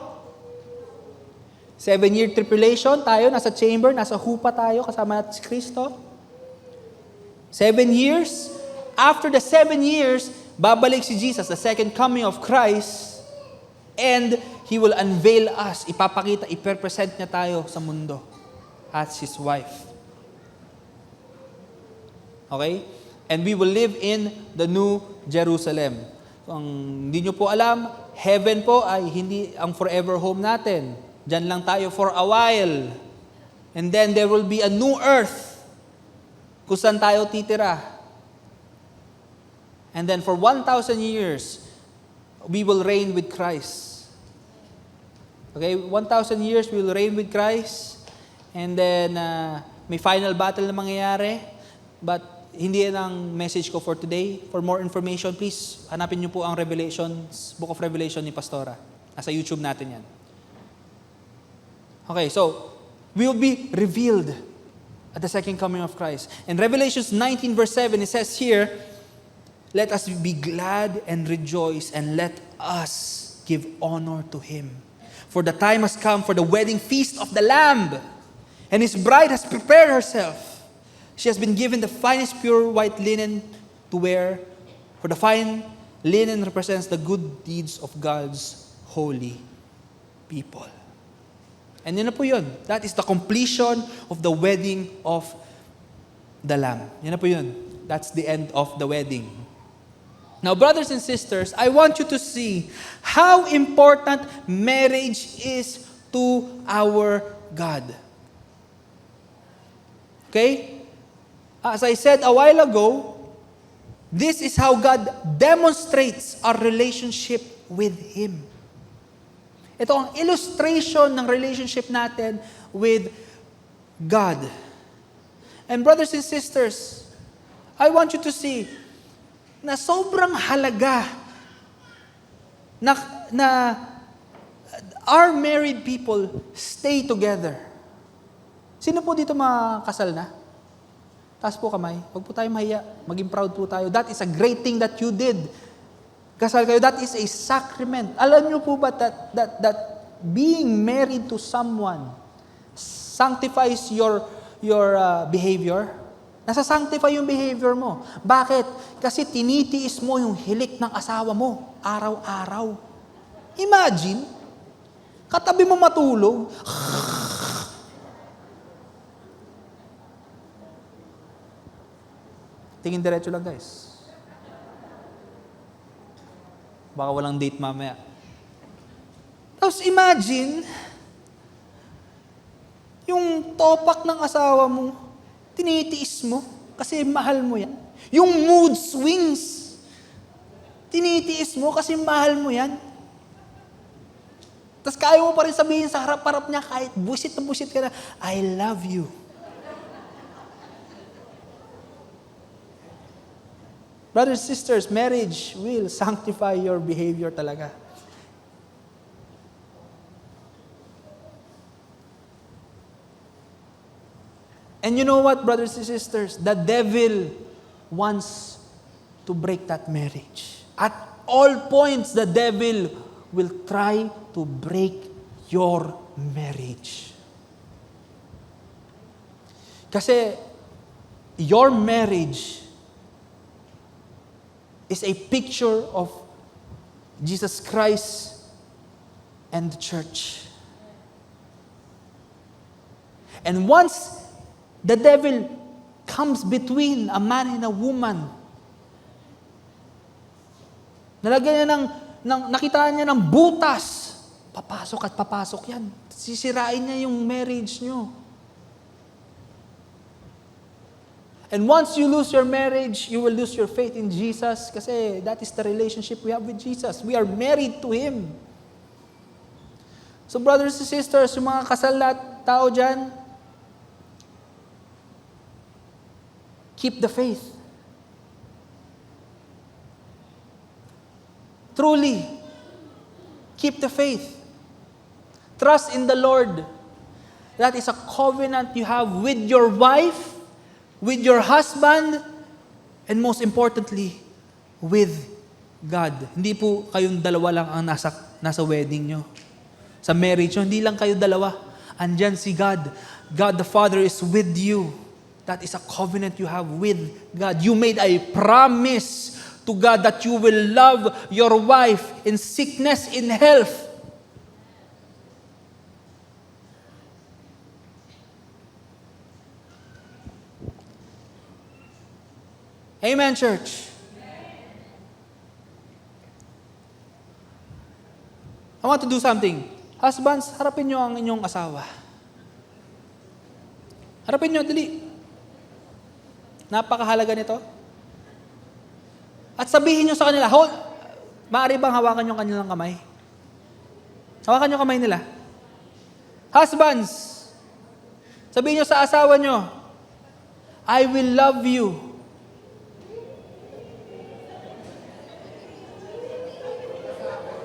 7-year tribulation, tayo nasa chamber, nasa hupa tayo, kasama natin si Kristo. 7 years. After the 7 years, babalik si Jesus, the second coming of Christ, and He will unveil us. Ipapakita, ipepresent niya tayo sa mundo as His wife. Okay? And we will live in the New Jerusalem. Kung hindi nyo po alam, heaven po ay hindi ang forever home natin. Diyan lang tayo for a while. And then there will be a new earth kung saan tayo titira. And then for 1,000 years, we will reign with Christ. Okay, 1,000 years we will reign with Christ. And then may final battle na mangyayari. But hindi yan ang message ko for today. For more information, please hanapin niyo po ang Revelations, Book of Revelation ni Pastora. Nasa YouTube natin yan. Okay, so we will be revealed at the second coming of Christ. In Revelations 19 verse 7, it says here, let us be glad and rejoice, and let us give honor to Him. For the time has come for the wedding feast of the Lamb, and His bride has prepared herself. She has been given the finest pure white linen to wear, for the fine linen represents the good deeds of God's holy people. And yun na po yun. That is the completion of the wedding of the Lamb. Yun na po yun. That's the end of the wedding. Now, brothers and sisters, I want you to see how important marriage is to our God. Okay? As I said a while ago, this is how God demonstrates our relationship with Him. Ito ang illustration ng relationship natin with God. And brothers and sisters, I want you to see na sobrang halaga na our married people stay together. Sino po dito makasal na? Taas po kamay. Huwag po tayo mahiya. Maging proud po tayo. That is a great thing that you did. Kasal kayo, that is a sacrament. Alam niyo po ba that being married to someone sanctifies your behavior? Nasa-sanctify yung behavior mo. Bakit? Kasi tinitiis mo yung hilik ng asawa mo araw-araw. Imagine, katabi mo matulog, tingin diretso lang guys. Baka walang date mamaya. Tapos imagine, yung topak ng asawa mo, tinitiis mo, kasi mahal mo yan. Yung mood swings, tinitiis mo kasi mahal mo yan. Tapos kaya mo pa rin sabihin sa harap-harap niya, kahit busit na busit ka na, I love you. Brothers and sisters, marriage will sanctify your behavior talaga. And you know what, brothers and sisters? The devil wants to break that marriage. At all points, the devil will try to break your marriage. Kasi your marriage is a picture of Jesus Christ and the church. And once the devil comes between a man and a woman, nalagyan niya nakita niya ng butas, papasok at papasok yan. Sisirain niya yung marriage niyo. And once you lose your marriage, you will lose your faith in Jesus kasi that is the relationship we have with Jesus. We are married to Him. So brothers and sisters, yung mga kasal na tao dyan, keep the faith. Truly, keep the faith. Trust in the Lord. That is a covenant you have with your wife, with your husband, and most importantly, with God. Hindi po kayong dalawa lang ang nasa wedding nyo. Sa marriage nyo, hindi lang kayo dalawa. Andyan si God. God the Father is with you. That is a covenant you have with God. You made a promise to God that you will love your wife in sickness, in health. Amen, church. I want to do something. Husbands, harapin nyo ang inyong asawa. Harapin nyo, dali. Napakahalaga nito. At sabihin nyo sa kanila, maaari bang hawakan yung kanilang kamay? Hawakan yung kamay nila. Husbands, sabihin nyo sa asawa nyo, I will love you.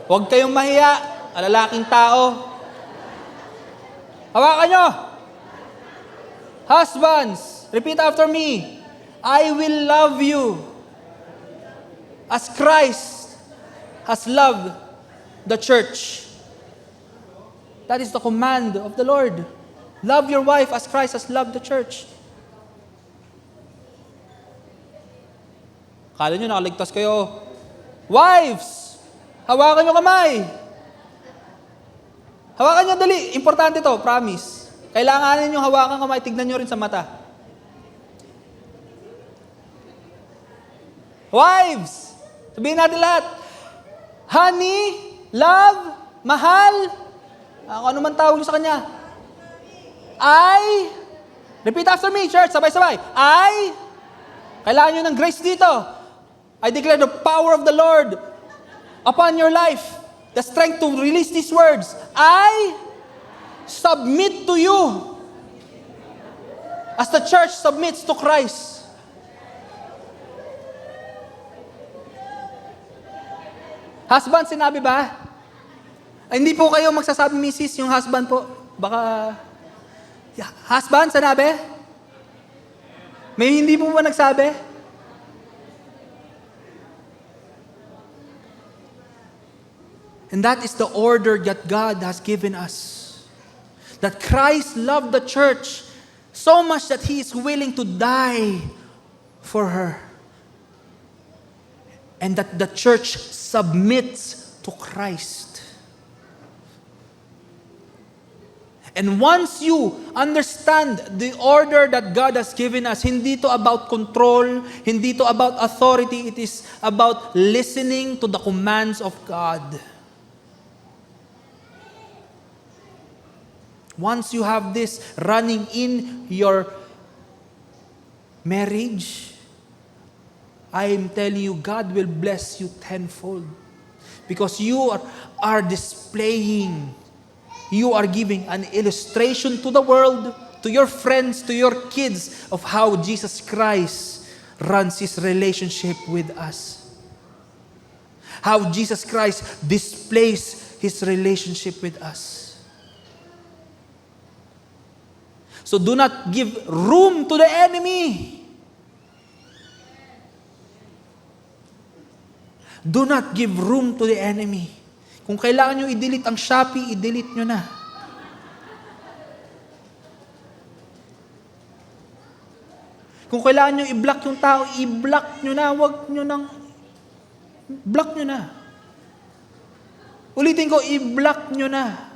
Huwag kayong mahiya, lalaking tao. Hawakan nyo. Husbands, repeat after me. I will love you as Christ has loved the church. That is the command of the Lord. Love your wife as Christ has loved the church. Akala nyo nakaligtas kayo. Wives, hawakan nyo kamay. Hawakan nyo dali. Importante to, promise. Kailangan nyo hawakan kamay, tignan nyo rin sa mata. Wives, sabihin natin lahat, honey, love, mahal, ano man tawag nyo sa kanya. Repeat after me, church, sabay-sabay. Kailangan nyo ng grace dito. I declare the power of the Lord upon your life. The strength to release these words. I submit to you as the church submits to Christ. Husband, sinabi ba? Hindi po kayo magsasabi, Mrs., yung husband po. Baka, husband, sinabi? May hindi po ba nagsabi? And that is the order that God has given us. That Christ loved the church so much that He is willing to die for her. And that the church submits to Christ. And once you understand the order that God has given us, hindi to about control, hindi to about authority, it is about listening to the commands of God. Once you have this running in your marriage, I am telling you, God will bless you tenfold. Because you are displaying, you are giving an illustration to the world, to your friends, to your kids, of how Jesus Christ runs His relationship with us. How Jesus Christ displays His relationship with us. So do not give room to the enemy. Do not give room to the enemy. Kung kailangan nyo i-delete ang Shopee, i-delete nyo na. Kung kailangan nyo i-block yung tao, i-block nyo na. Huwag nyo nang block nyo na. Ulitin ko, i-block nyo na.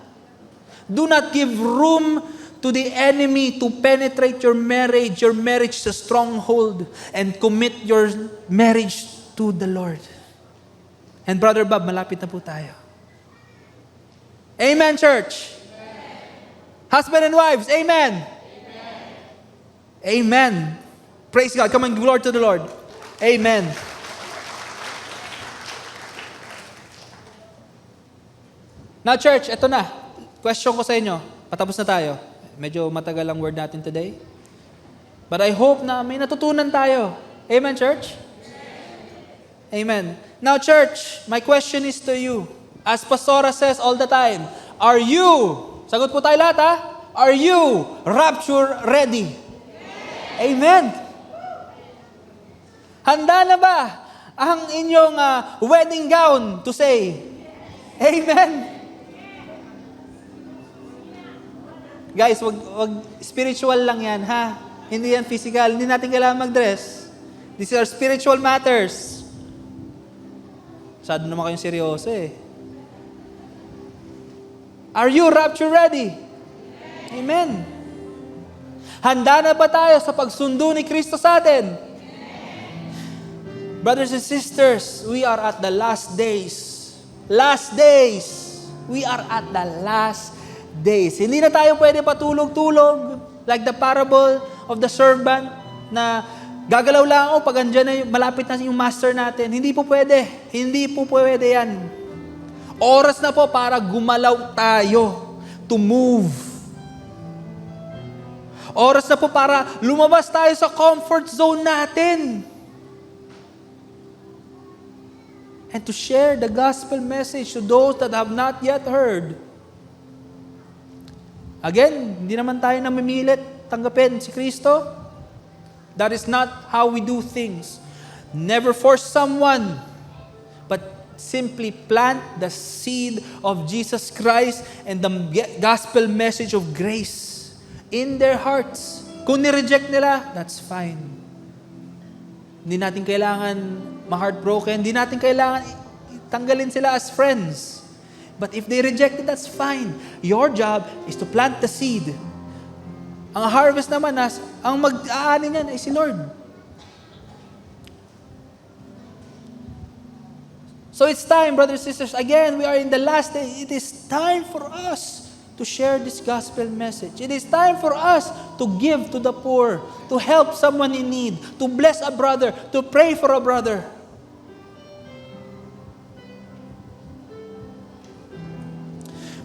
Do not give room to the enemy to penetrate your marriage. Your marriage is a stronghold. And commit your marriage to the Lord. And Brother Bob, malapit na po tayo. Amen, church? Amen. Husband and wives, amen? Amen. Amen. Praise God. Come on, glory to the Lord. Amen. Now, church, eto na. Question ko sa inyo. Patapos na tayo. Medyo matagal ang word natin today. But I hope na may natutunan tayo. Amen, church? Amen. Now, church, my question is to you. As Pastora says all the time, are you, sagot po tayo lahat ha, are you rapture ready? Amen. Handa na ba ang inyong wedding gown to say, Amen. Guys, wag spiritual lang yan, ha? Hindi yan physical. Hindi natin kailangan mag-dress. These are spiritual matters. Masyado naman kayong seryoso eh. Are you rapture ready? Amen. Handa na ba tayo sa pagsundo ni Kristo sa atin? Brothers and sisters, we are at the last days. Last days. We are at the last days. Hindi na tayo pwede patulog-tulog like the parable of the servant na gagalaw lang ako pag andyan na malapit na yung master natin. Hindi po pwede. Hindi po pwede yan. Oras na po para gumalaw tayo. To move. Oras na po para lumabas tayo sa comfort zone natin. And to share the gospel message to those that have not yet heard. Again, hindi naman tayo namimilit tanggapin si Kristo. That is not how we do things. Never force someone, but simply plant the seed of Jesus Christ and the gospel message of grace in their hearts. Kung ni-reject nila, that's fine. Hindi natin kailangan ma-heartbroken. Hindi natin kailangan tanggalin sila as friends. But if they reject it, that's fine. Your job is to plant the seed. Ang harvest naman, ang mag-aani niyan ay si Lord. So it's time, brothers and sisters. Again, we are in the last day. It is time for us to share this gospel message. It is time for us to give to the poor, to help someone in need, to bless a brother, to pray for a brother.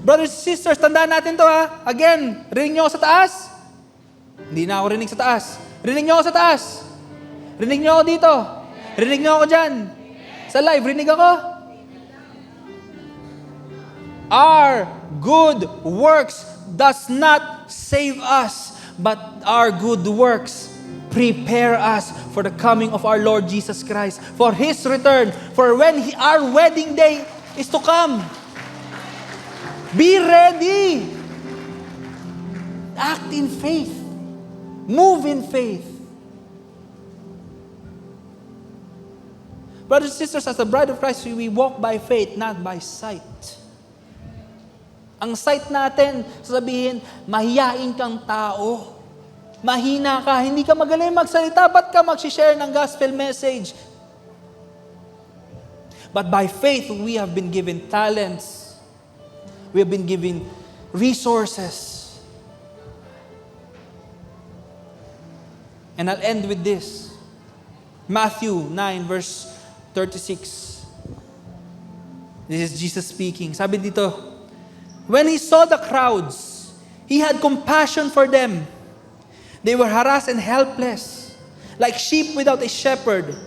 Brothers and sisters, tandaan natin to ha. Again, rinig nyo ako sa taas? Hindi na ako rinig sa taas. Rinig nyo ako sa taas. Rinig nyo ako dito. Rinig nyo ako dyan. Sa live, rinig ako. Our good works does not save us, but our good works prepare us for the coming of our Lord Jesus Christ, for His return, for when our wedding day is to come. Be ready. Act in faith. Move in faith. Brothers and sisters, as the bride of Christ, we walk by faith, not by sight. Ang sight natin, sasabihin, mahiyain kang tao. Mahina ka, hindi ka magaling magsalita, ba't ka mag-share ng gospel message? But by faith, we have been given talents. We have been given resources. And I'll end with this. Matthew 9 verse 36. This is Jesus speaking. Sabi dito, when He saw the crowds, He had compassion for them. They were harassed and helpless, like sheep without a shepherd.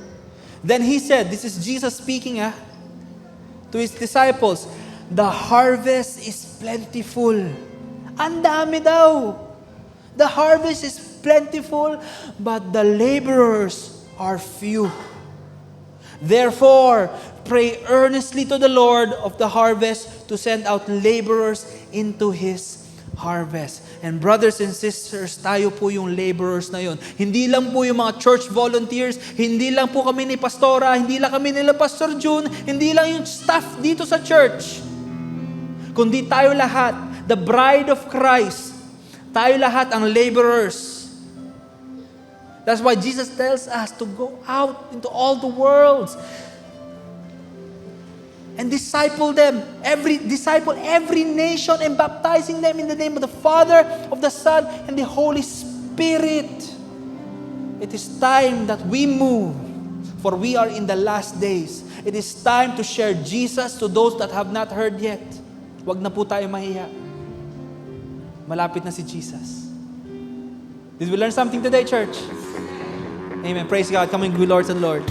Then He said, this is Jesus speaking to His disciples, the harvest is plentiful. Ang dami daw. The harvest is plentiful, but the laborers are few. Therefore, pray earnestly to the Lord of the harvest to send out laborers into His harvest. And brothers and sisters, tayo po yung laborers na yun. Hindi lang po yung mga church volunteers, hindi lang po kami ni Pastora, hindi lang kami nila Pastor June, hindi lang yung staff dito sa church. Kundi tayo lahat, the bride of Christ, tayo lahat ang laborers. That's why Jesus tells us to go out into all the worlds and disciple every nation, and baptizing them in the name of the Father, of the Son, and the Holy Spirit. It is time that we move, for we are in the last days. It is time to share Jesus to those that have not heard yet. Wag na po tayo mahiya. Malapit na si Jesus. Did we learn something today, church? Amen. Praise God. Come and good Lord and Lord.